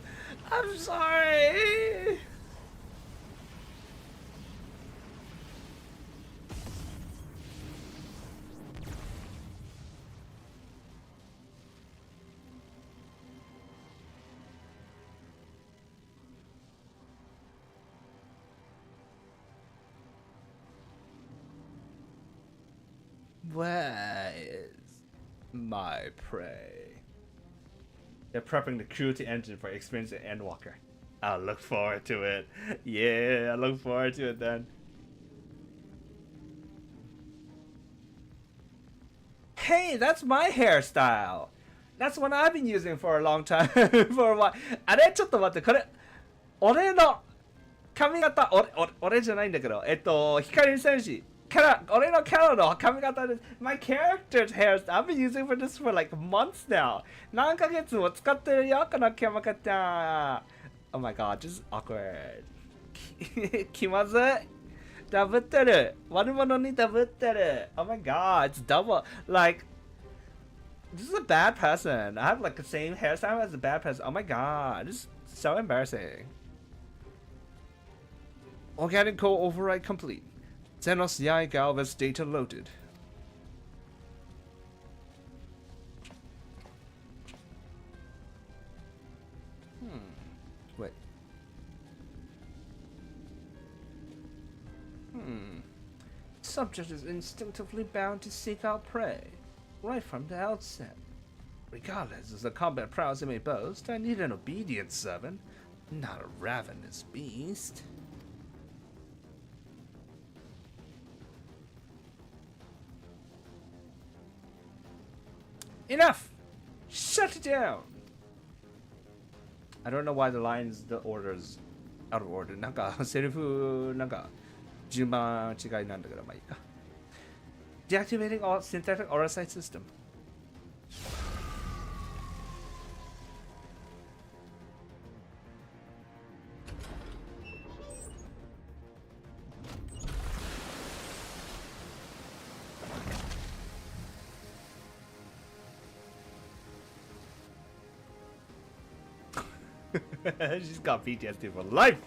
I'm sorry. Where is my prey? They're prepping the cruelty engine for experiencing Endwalker. I look forward to it. Yeah, I look forward to it then. hey, that's my hairstyle. That's what I've been using for a long time. for a while. あれちょっと待って、これ、俺の髪型、俺じゃないんだけど、光戦士、俺のキャラの髪型です。My character's hairstyle. I've been using for this for like months now. 何ヶ月も使ってるよ、この髪型。Oh my god, just awkward. 気まずい。ダブってる。悪者にダブってる。Oh my god, it's double. Like, this is a bad person. I have like the same hairstyle as a bad person. Oh my god, this is so embarrassing. Organic core override complete. Xenos Yai Galvez data loaded. Wait. Subject is instinctively bound to seek out prey, right from the outset. Regardless of the combat prowess it may boast, I need an obedient servant, not a ravenous beast. Enough! Shut it down! I don't know why the lines, the orders, out of order. なんか、セリフ、なんか、順番違いなんだけど、まあいいか。Deactivating all synthetic RSI system. She's got PTSD for life!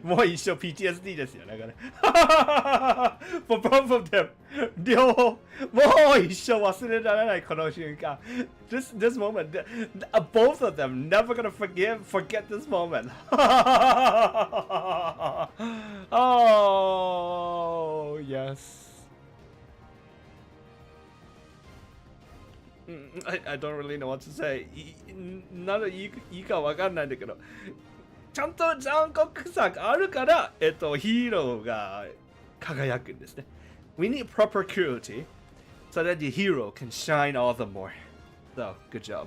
もう一生 PTSD ですよ、だから。For both of them! 両方、もう一生忘れられないこの瞬間。This moment, both of them never gonna forget this moment. Oh, yes. I don't really know what to say. なのいいかわかんないんだけど、ちゃんと残酷さがあるから、ヒーローが輝くんですね。We need proper cruelty so that the hero can shine all the more. So, good job.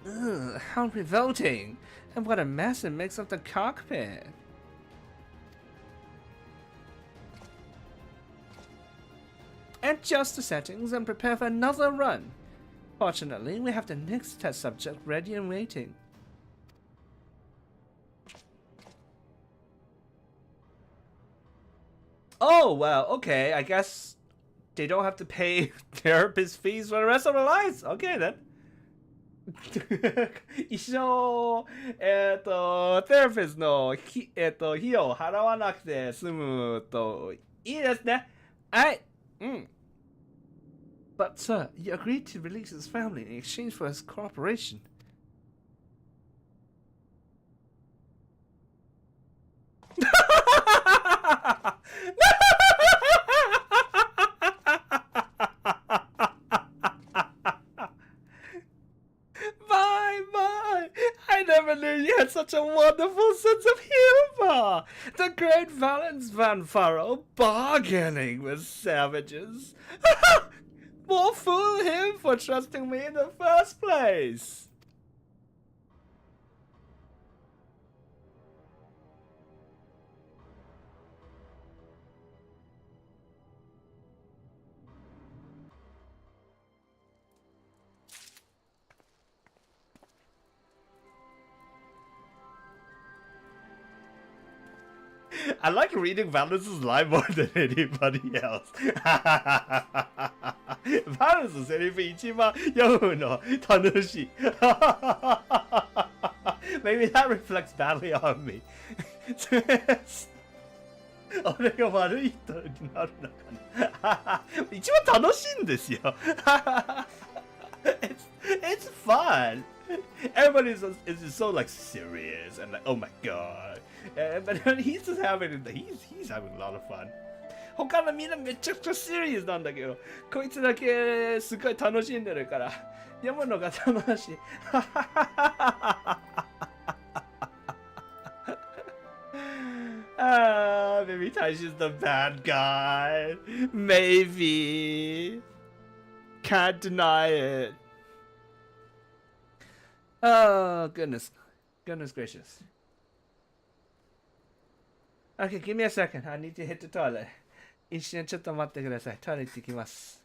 Ugh, how revolting! And what a mess it makes of the cockpit. Adjust the settings and prepare for another run. Fortunately, we have the next test subject ready and waiting. Oh, well, okay, I guess they don't have to pay therapist fees for the rest of their lives. Okay, then. 一生、therapist の費用を払わなくて済むといいですね。はい。But, sir, you agreed to release his family in exchange for his cooperation. Bye. I never knew you had such a wonderful sense of humor. The great Valence Van Furrow bargaining with savages. More fool him for trusting me in the first place. I like reading Valence's line more than anybody else. Valence のセリフ一番読むの楽しい。Maybe that reflects badly on me. 俺が悪い人になるのかな。一番楽しいんですよ。It's fun. Everybody is so like serious and like, oh my god. But he's just having he's having a lot of fun. 他のみんなめちゃくちゃ serious なんだけど、こいつだけすごい楽しんでるから読むのが楽しい。maybe Taishi's the bad guy. Maybe. Can't deny it. Oh, goodness. Goodness gracious. Okay, give me a second. I need to hit the toilet. 一瞬ちょっと待ってください。トイレ行ってきます。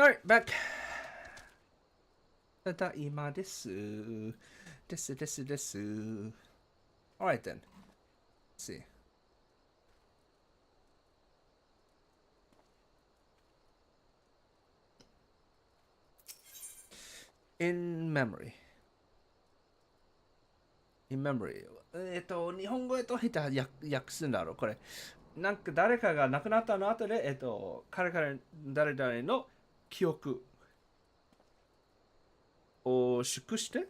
Alright, back. ただいまです。です。Alright then. Let's see. In memory. 日本語へと下手訳すんだろう、これ。なんか誰かが亡くなったの後で、誰々の記憶を祝して、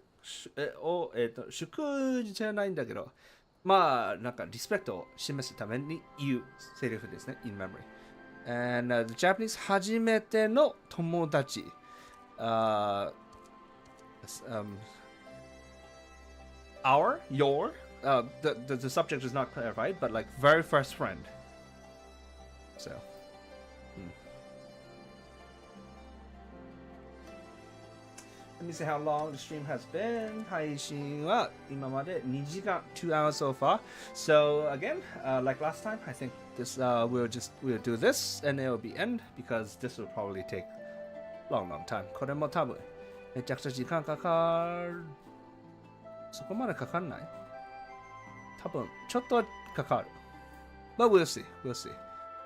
祝じゃないんだけど、まあ、なんかリスペクトを示すために言うセリフですね、in memory. And、the Japanese 初めての友達。your, the subject is not clarified, but like very first friend. So, let me see how long the stream has been. 配信は今まで2時間 2 hours so far. So again, like last time, I think this we'll do this and it will be end because this will probably take long time. これも多分めちゃくちゃ時間かかる。そこまでかかんない？多分ちょっとかかる。But we'll see.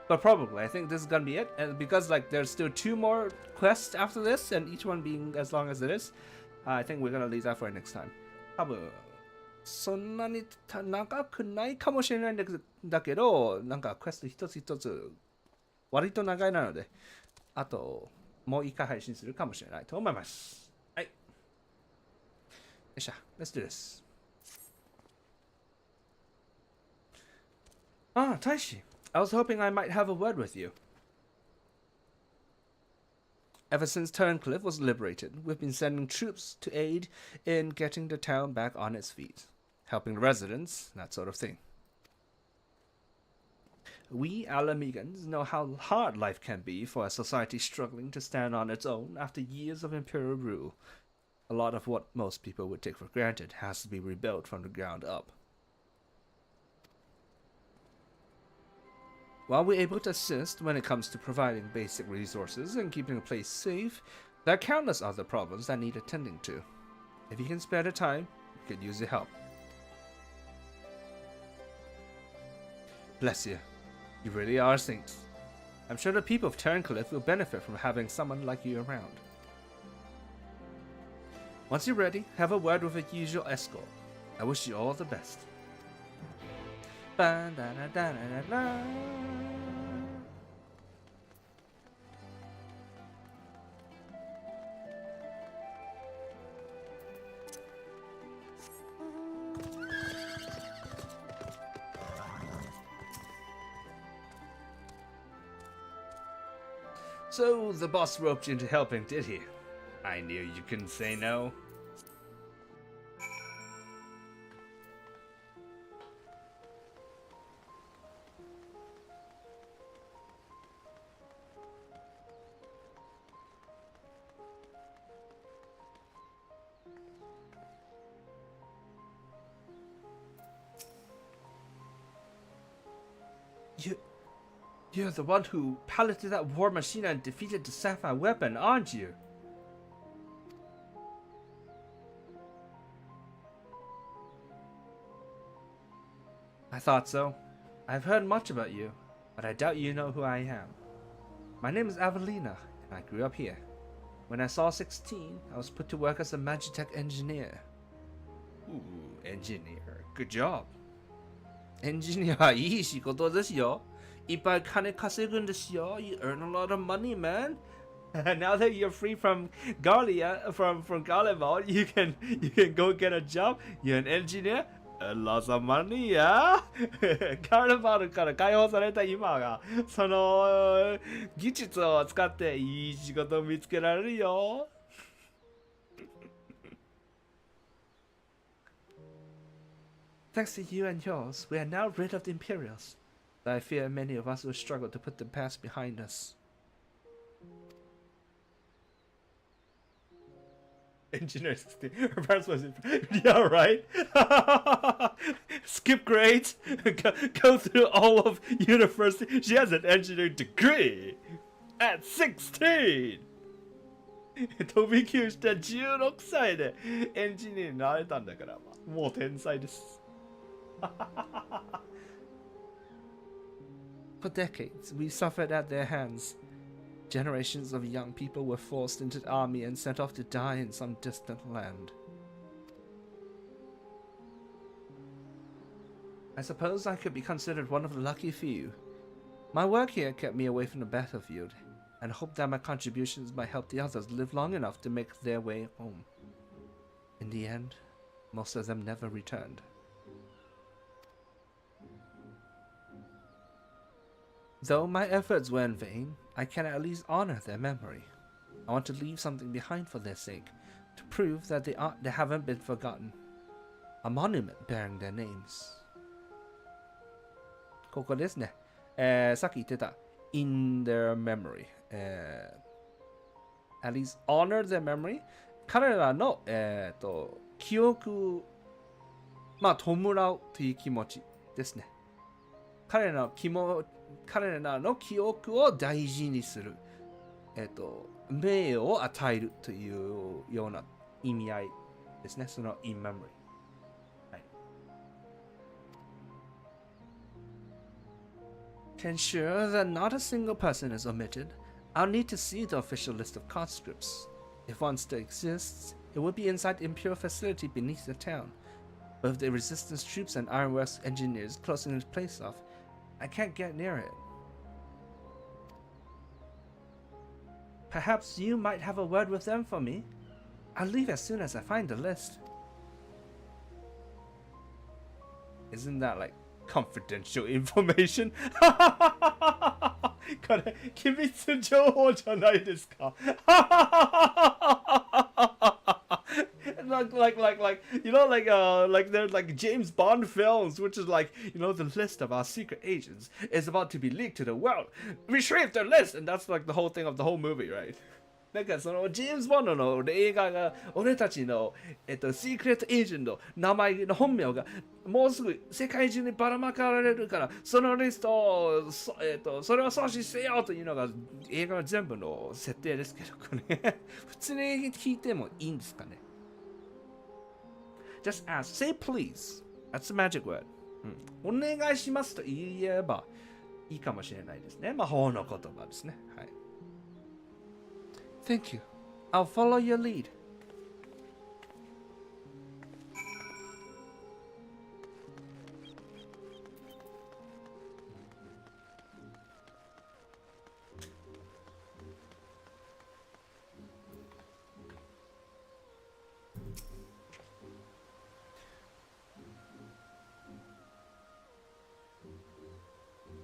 But probably, I think this is gonna be it. And because like there's still 2 more quests after this, and each one being as long as it is, I think we're gonna leave that for next time. 多分そんなに長くないかもしれないんだけど、なんかクエスト一つ一つ割と長いなので、あともう1回配信するかもしれないと思います。はい。よっしゃ、let's do this. Ah, Taishi. I was hoping I might have a word with you. Ever since Turncliffe was liberated, we've been sending troops to aid in getting the town back on its feet, helping the residents, that sort of thing. We Alamegans know how hard life can be for a society struggling to stand on its own after years of imperial rule. A lot of what most people would take for granted has to be rebuilt from the ground up. While we're able to assist when it comes to providing basic resources and keeping a place safe, there are countless other problems that need attending to. If you can spare the time, we could use your help. Bless you. You really are saints. I'm sure the people of Turncliffe will benefit from having someone like you around. Once you're ready, have a word with a usual escort. I wish you all the best. So the boss roped you into helping, did he? I knew you couldn't say no. You're the one who piloted that war machine and defeated the sapphire weapon, aren't you? I thought so. I've heard much about you, but I doubt you know who I am. My name is Avelina, and I grew up here. When I saw 16, I was put to work as a Magitech engineer. Ooh, engineer. Good job. Engineer いい仕事ですよ。いっぱい金稼ぐんですよ. You earn a lot of money, man. Now that you're free from Galia, from Gallimard, you can go get a job. You're an engineer. Lots of money, yeah? ガルバルから解放された今が、その技術を使っていい仕事を見つけられるよ。Thanks to you and yours, we are now rid of the Imperials. I fear many of us will struggle to put the past behind us. Engineer 16. Her parents was yeah, right? Skip grades, go through all of university. She has an engineering degree at 16. 飛び級した16歳でエンジニアになれたんだから、もう天才です。For decades, we suffered at their hands. Generations of young people were forced into the army and sent off to die in some distant land. I suppose I could be considered one of the lucky few. My work here kept me away from the battlefield, and I hope that my contributions might help the others live long enough to make their way home. In the end, most of them never returned. Though my efforts were in vain, I can at least honor their memory. I want to leave something behind for their sake, to prove that they haven't been forgotten. A monument bearing their names. ここですね。さっき言ってた in their memory. At least honor their memory. 彼らの、記憶、弔うという気持ちですね。彼らの記憶を大事にする、名誉を与えるというような意味合いですね。その in memory。はい。To ensure that not a single person is omitted, I'll need to see the official list of conscripts. If one still exists, it would be inside the Imperial facility beneath the town. But with the resistance troops and ironworks engineers closing its place off, I can't get near it. Perhaps you might have a word with them for me. I'll leave as soon as I find the list. Isn't that like confidential information? これ機密情報じゃないですか。like you know like there's like James Bond films, which is like, you know, the list of our secret agents is about to be leaked to the world. Retrieve their list, and that's like the whole thing of the whole movie, right? なんかそのジェームズ・ボンドの映画が俺たちのシークレットエージェント名前の本名がもうすぐ世界中にばらまかれるから、そのリストをそれを阻止せよというのが映画の全部の設定ですけど、これ普通に聞いてもいいんですかね。Just ask, say please. That's the magic word. お願いしますと言えばいいかもしれないですね。魔法の言葉ですね。はい。Thank you. I'll follow your lead.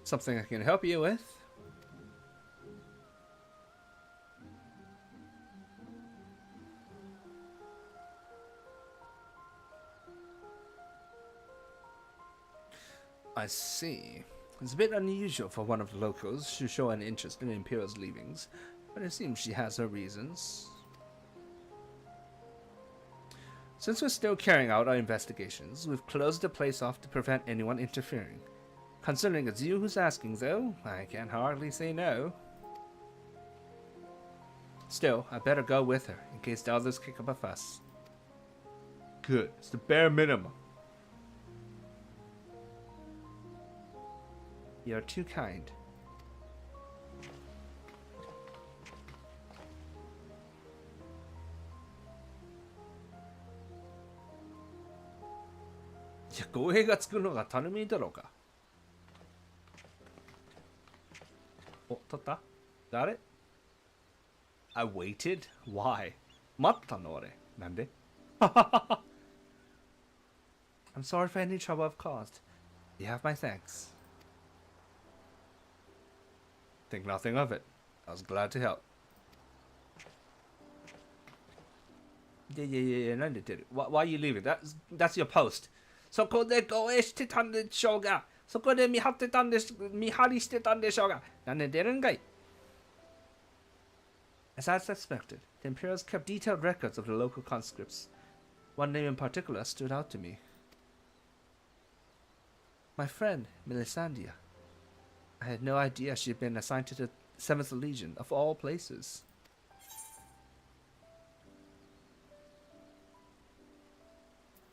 Something I can help you with? I see. It's a bit unusual for one of the locals to show an interest in Imperial's leavings, but it seems she has her reasons. Since we're still carrying out our investigations, we've closed the place off to prevent anyone interfering. Considering it's you who's asking, though, I can hardly say no. Still, I better go with her, in case the others kick up a fuss. Good. It's the bare minimum. You're too kind. Yeah, 語弊がつくのが頼みだろうか。お、取った？誰？ I waited? Why? 待ったの俺。なんで？ I'm sorry for any trouble I've caused. You have my thanks. Think nothing of it. I was glad to help. Yeah. なんで出る？ Why are you leaving? That's your post. そこで護衛してたんでしょうが。そこで見張りしてたんでしょうが。なんで出るんかい？ As I suspected, the Imperials kept detailed records of the local conscripts. One name in particular stood out to me. My friend, Melisandre. I had no idea she had been assigned to the 7th Legion, of all places.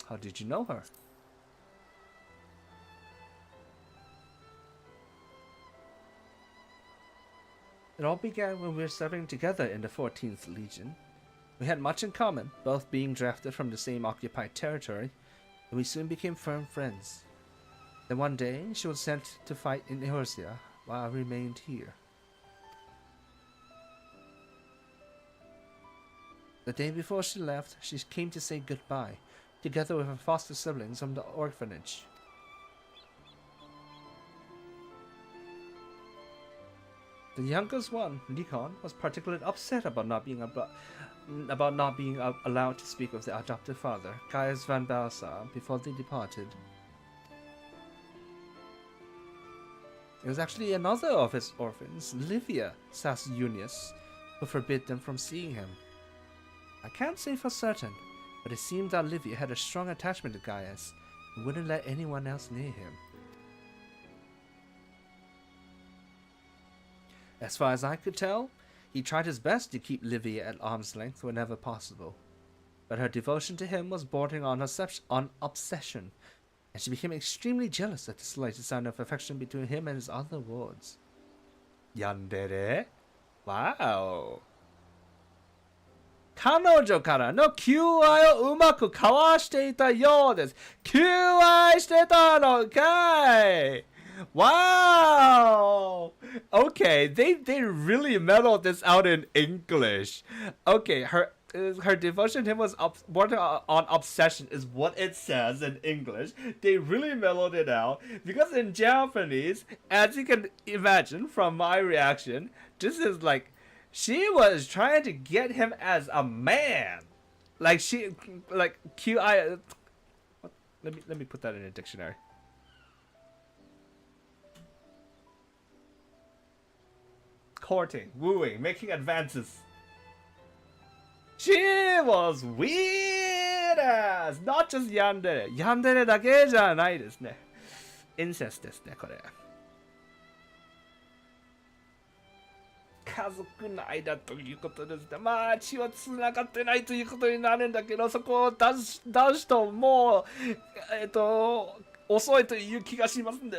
How did you know her? It all began when we were serving together in the 14th Legion. We had much in common, both being drafted from the same occupied territory, and we soon became firm friends. Then one day, she was sent to fight in Eorzea, while I remained here. The day before she left, she came to say goodbye, together with her foster siblings from the orphanage. The youngest one, Nikon, was particularly upset about not being allowed to speak with their adopted father, Gaius van Balsa, before they departed. It was actually another of his orphans, Livia Sasunius, who forbid them from seeing him. I can't say for certain, but it seemed that Livia had a strong attachment to Gaius and wouldn't let anyone else near him. As far as I could tell, he tried his best to keep Livia at arm's length whenever possible, but her devotion to him was bordering on obsession, and she became extremely jealous at the slightest sign of affection between him and his other wards. Yandere? Wow. 彼女からの求愛をうまく交わしていたようです。求愛してたのかい Wow! Okay, they really mellowed this out in English. Okay, her devotion to him was bordering on obsession is what it says in English. They really mellowed it out because in Japanese, as you can imagine from my reaction, this is like she was trying to get him as a man. Like QI. Let me put that in a dictionary. Courting, wooing, making advances. She was weird as not just yandere. Yandere だけじゃないですね。incest ですね、これ。家族の間ということですね。まあ、血は繋がってないということになるんだけど、そこを出すともう、遅いという気がしますね。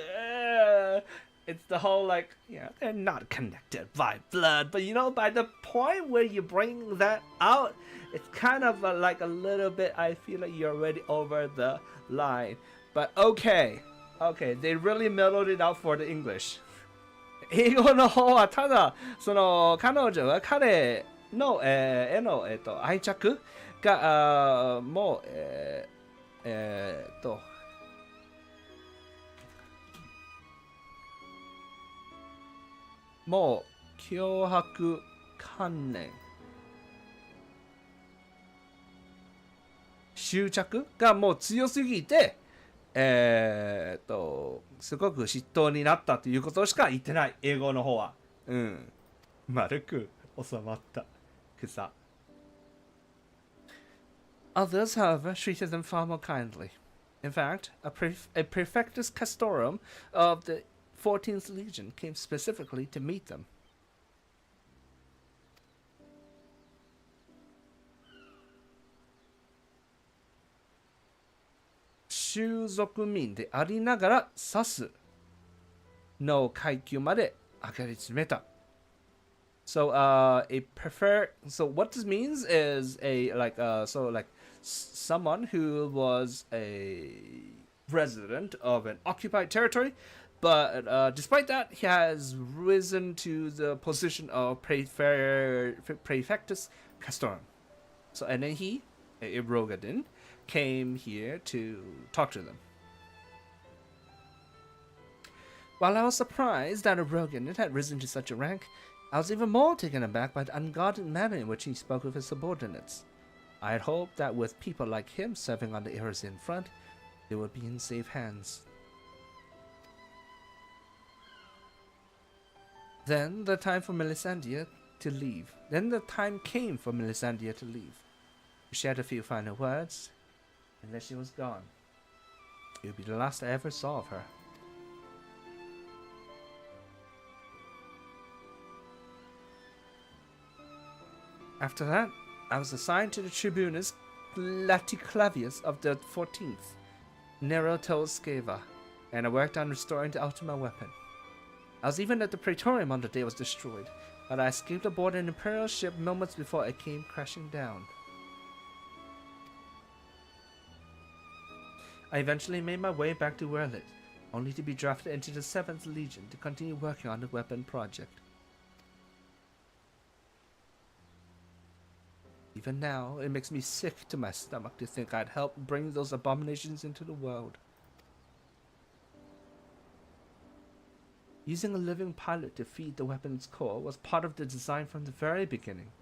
It's the whole like, yeah, they're not connected by blood, but you know, by the point where you bring that out, it's kind of like a little bit, I feel like you're already over the line. But okay, they really mellowed it out for the English. 英語の方はただ、その彼女は彼の、への、愛着が、もう、もう脅迫観念執着がもう強すぎてすごく嫉妬になったということしか言ってない英語の方は丸く収まった草 Others, however, treated them far more kindly. In fact, a prefectus castorum of the 14th Legion came specifically to meet them. 種族民でありながら指すの階級まで上がり詰めた。So so what this means is someone who was a resident of an occupied territory, but despite that, he has risen to the position of prefectus castorum. So and then he, Rogadin, came here to talk to them. While I was surprised that Rogadin had risen to such a rank, I was even more taken aback by the unguarded manner in which he spoke of his subordinates. I had hoped that with people like him serving on the Erisian front, they would be in safe hands. Then the time came for Melisandre to leave. We shared a few final words, and then she was gone. It would be the last I ever saw of her. After that, I was assigned to the tribunus Laticlavius of the 14th, Nero Skeva, and I worked on restoring the Ultima weapon. I was even at the Praetorium on the day it was destroyed, but I escaped aboard an Imperial ship moments before it came crashing down. I eventually made my way back to Werlyt, only to be drafted into the 7th Legion to continue working on the weapon project. Even now, it makes me sick to my stomach to think I'd helped bring those abominations into the world. Using a living pilot to feed the weapon's core was part of the design from the very beginning.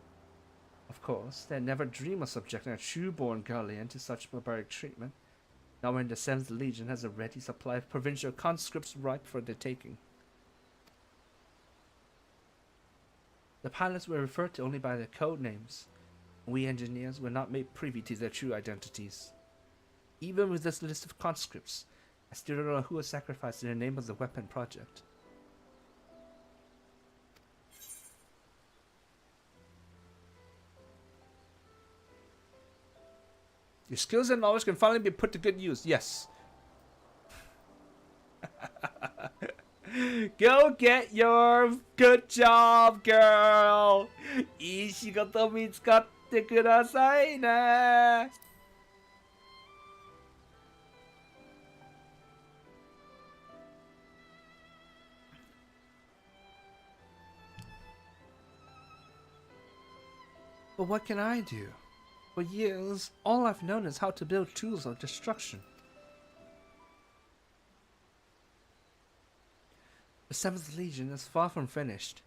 Of course, they'd never dream of subjecting a true-born Garlean to such barbaric treatment, not when the 7th Legion has a ready supply of provincial conscripts ripe for the taking. The pilots were referred to only by their code names. We engineers were not made privy to their true identities. Even with this list of conscripts, I still don't know who was sacrificed in the name of the weapon project. Your skills and knowledge can finally be put to good use. Yes. Go get your good job, girl. いい仕事見つかってくださいね。But what can I do? For years, all I've known is how to build tools of destruction. The 7th Legion is far from finished.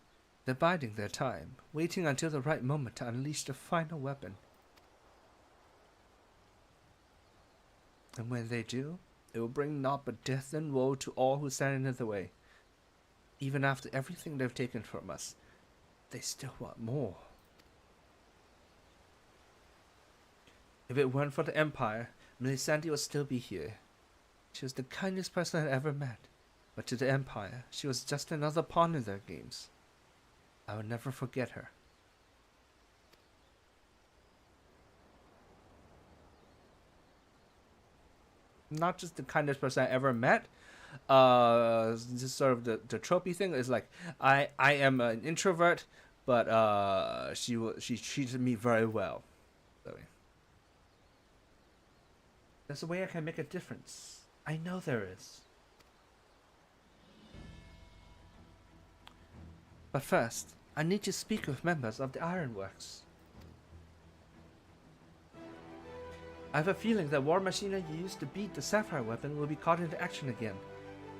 They're biding their time, waiting until the right moment to unleash the final weapon. And when they do, it will bring naught but death and woe to all who stand in the way. Even after everything they've taken from us, they still want more. If it weren't for the Empire, Melisandre would still be here. She was the kindest person I'd ever met, but to the Empire, she was just another pawn in their games. I will never forget her. Not just the kindest person I ever met. This sort of the tropey thing is like I am an introvert, but she treated me very well. So, there's a way I can make a difference. I know there is. But first, I need to speak with members of the Ironworks. I have a feeling that war machinery used to beat the Sapphire weapon will be caught into action again.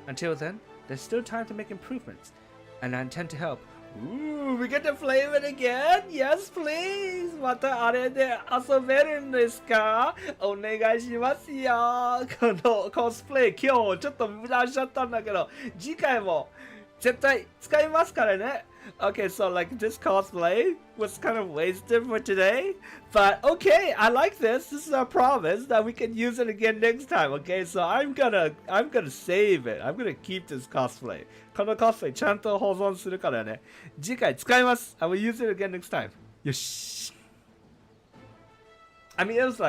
Until then, there's still time to make improvements, and I intend to help. Ooh, we get to play it again? Yes, please! またあれで遊べるんですか？お願いしますよ。このコスプレ今日ちょっと無駄しちゃったんだけど、次回も絶対使いますからね。Okay, so like this cosplay was kind of wasted for today, but okay, I like this. This is a promise that we can use it again next time. Okay, so I'm gonna save it. I'm gonna keep this cosplay. この cosplay ちゃんと保存するからね。次回使います。I will use it again next time. よし。I mean, it was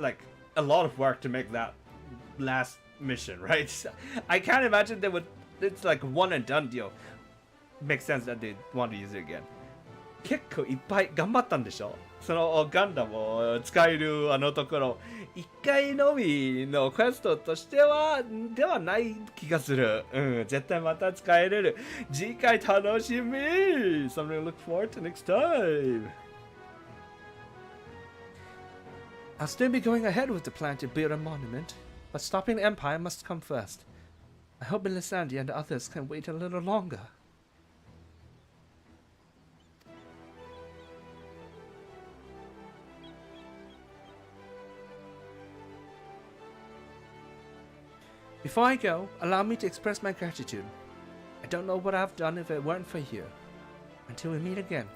like a lot of work to make that last mission, right? I can't imagine they would. It's like one and done deal. Makes sense that they want to use it again. 結構いっぱい頑張ったんでしょ？そのガンダムを使えるあのところ、一回のみのクエストとしてはではない気がする。うん、絶対また使えれる。次回楽しみ。Something to look forward to next time. I'll still be going ahead with the plan to build a monument, but stopping the Empire must come first. I hope Melisandre and the others can wait a little longer. Before I go, allow me to express my gratitude. I don't know what I've done if it weren't for you. Until we meet again.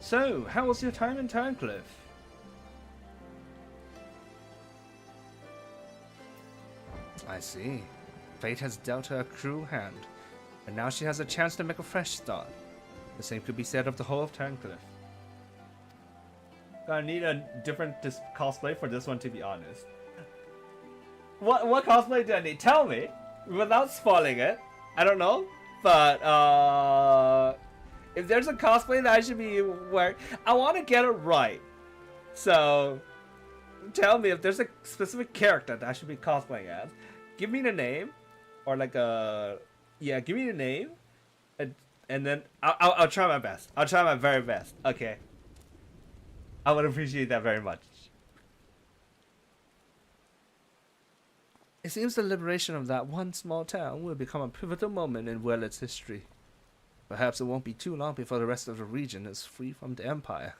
So, how was your time in Turncliffe? I see. Fate has dealt her a cruel hand, and now she has a chance to make a fresh start. The same could be said of the whole of Turncliffe. Gonna need a different cosplay for this one, to be honest. What cosplay do I need? Tell me, without spoiling it. I don't know, but if there's a cosplay that I should be wearing, I want to get it right. So, tell me if there's a specific character that I should be cosplaying as. Give me the name, or like yeah, give me the name, and then I'll try my best. I'll try my very best. Okay. I would appreciate that very much. It seems the liberation of that one small town will become a pivotal moment in Werlyt's history. Perhaps it won't be too long before the rest of the region is free from the Empire.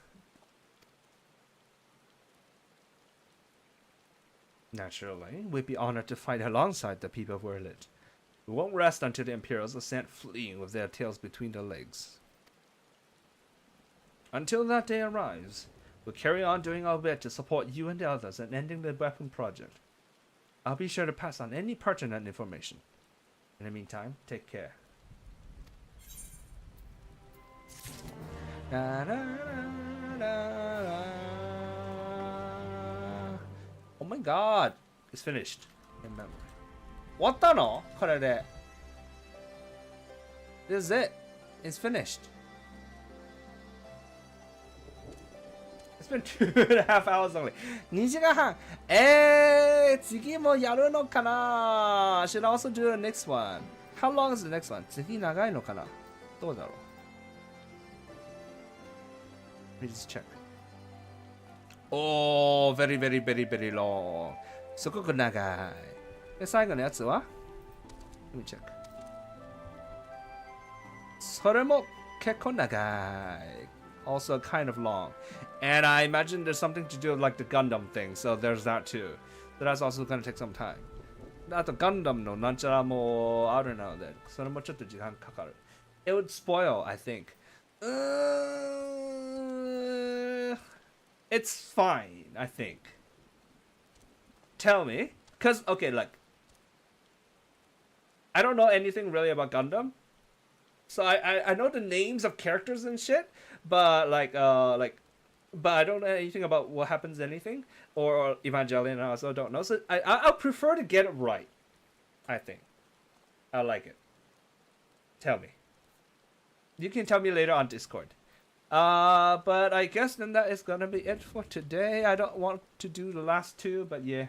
Naturally, we'd be honored to fight alongside the people of Werlyt. We won't rest until the Imperials are sent fleeing with their tails between their legs. Until that day arrives, we'll carry on doing our bit to support you and the others in ending the weapon project. I'll be sure to pass on any pertinent information. In the meantime, take care. Oh my god, it's finished in memory. 終わったの？これで。This is it. It's finished. It's been 2.5 hours only. 2時間半。次もやるのかな？ Should also do the next one. How long is the next one? 次長いのかな？どうだろう？ Let me just check. Oh, very, very, very, very long. すごく長い。で、最後のやつは Let me check. それも結構長い。Also kind of long. And I imagine there's something to do with like the Gundam thing, so there's that too. So that's also gonna take some time. あと Gundam のなんちゃらもあるので、それもちょっと時間かかる。It would spoil, I think. It's fine, I think. Tell me. Because, okay, like, I don't know anything really about Gundam. So I know the names of characters and shit, but but I don't know anything about what happens anything or Evangelion. I also don't know. So I'll prefer to get it right. I think I like it. Tell me. You can tell me later on Discord. But I guess then that is gonna be it for today. I don't want to do the last two, but yeah.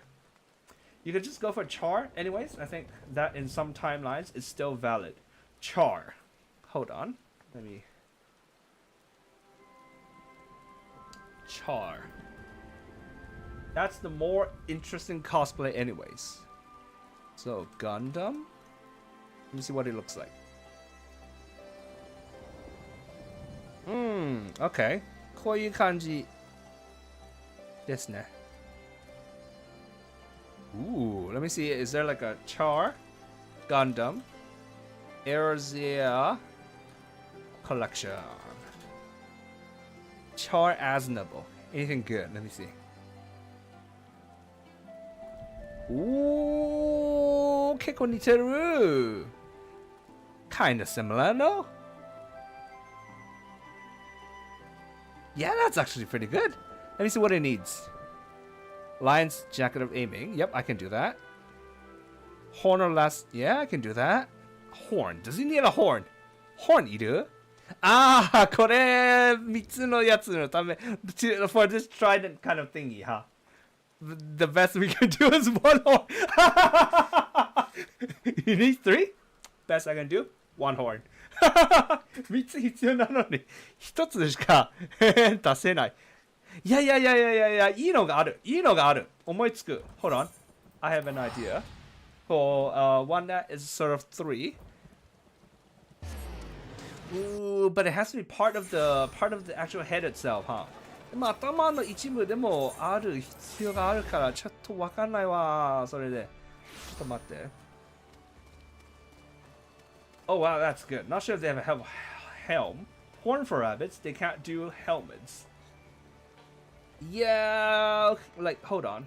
You could just go for Char. Anyways, I think that in some timelines is still valid. Char. Hold on. Let me... Char. That's the more interesting cosplay anyways. So, Gundam. Let me see what it looks like. Okay. こういう感じですね。Ooh, let me see. Is there like a Char, Gundam, Erzia collection? Char Aznable. Anything good? Let me see. Ooh, 結構似てる. Kind of similar, no? Yeah, that's actually pretty good. Let me see what it needs. Lion's Jacket of Aiming. Yep, I can do that. Horn or last... Yeah, I can do that. Horn. Does he need a horn? Horn いる? Ah, これ3つのやつのため for this trident kind of thingy, huh? The best we can do is one horn. You need 3? Best I can do? 1 horn. 3つ必要なのに1つしか出せない。いや、いいのがある。思いつく。Hold on. I have an idea. For one that is sort of 3. Ooh, but it has to be part of the actual head itself, huh? まあ頭の一部でもある必要があるからちょっとわかんないわ。それで。ちょっと待って。Oh wow, that's good. Not sure if they have a helm. Horn for rabbits. They can't do helmets. Yeah, like, hold on.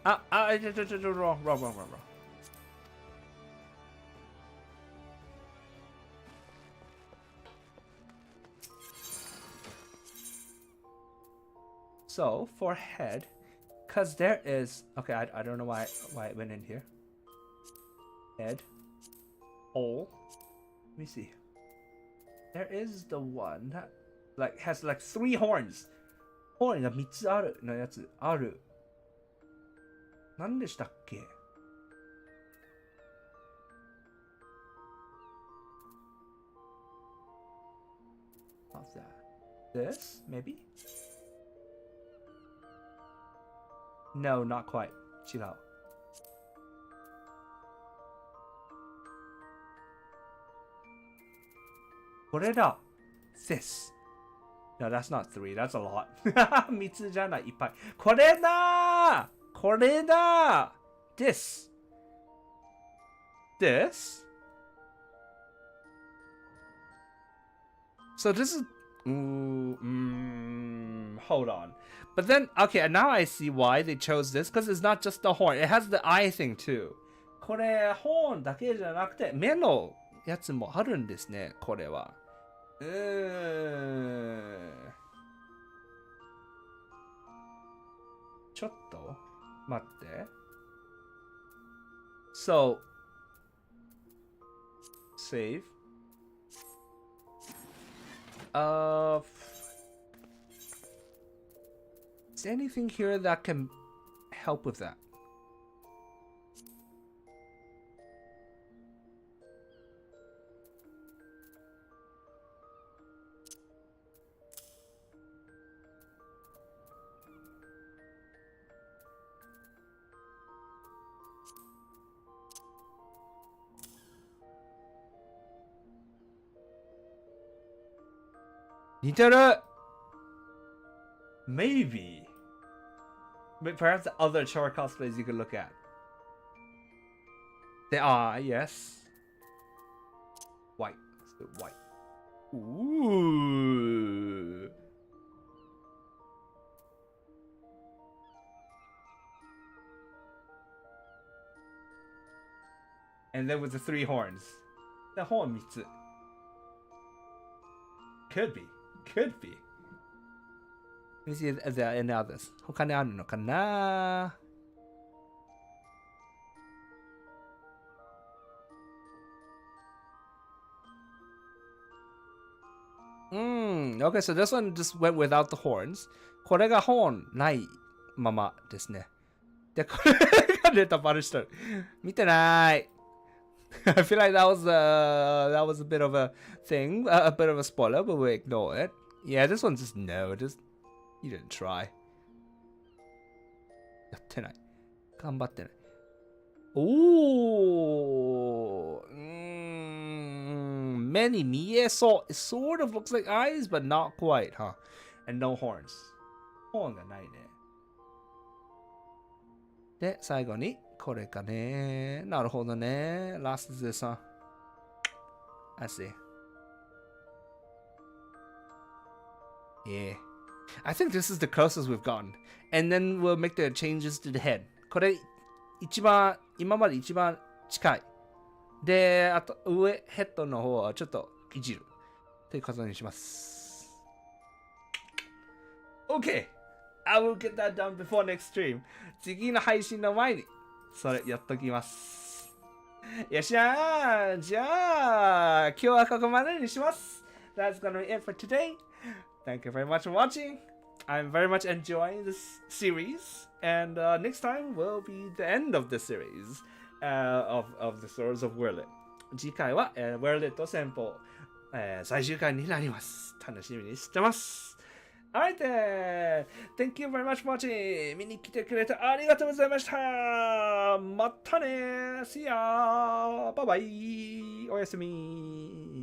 Wrong. So, for head, because there is... Okay, I don't know why it went in here. Head. Hole. Let me see. There is the one that like has like 3 horns. Horn が3つあるのやつある。何でしたっけ? What's that? This? Maybe? No, not quite. 違う。これだ。This. No, that's not 3. That's a lot. 3つじゃない。いっぱい。これだ。This. This. So this is... hold on. But then, okay, now I see why they chose this. Because it's not just the horn. It has the eye thing too. これ、ホーンだけじゃなくて、目のやつもあるんですね、これは。ちょっと待って。So, save. Is there anything here that can help with that? Maybe. But perhaps the other Char cosplays you could look at. They are, yes. White. Let's do white. Ooh. And then with the three horns. The horn 3つ。Could be. Could be. Let me see if there are any others. 他にあるのかなOkay, so this one just went without the horns. これがホーンないままですね。で、これがネタバレしてる。見てない。I feel like that was a bit of a thing, a bit of a spoiler, but we ignore it. Yeah, this one just no, just you didn't try. やってない。頑張ってない。おー。目に見えそう。It sort of looks like eyes, but not quite, huh? And no horns. ホーンがないね。で、最後に、これかね。なるほどね。Last is this, huh? I see. Yeah. I think this is the closest we've gotten. And then we'll make the changes to the head. これ、今まで一番近い。で、あと、ヘッドの方はちょっといじる。ということにします。OK! I will get that done before next stream. 次の配信の前に、それやっときます。よっしゃーじゃあ、今日はここまでにします。That's gonna be it for today. Thank you very much for watching. I'm very much enjoying this series. And next time will be the end of the series of the Sorrows of Werlyt. 次回は、Werlyt 戦法、最終回になります。楽しみにしてます。Alright then. Thank you very much for watching. 見に来てくれてありがとうございました。またね。See ya. Bye bye. おやすみ。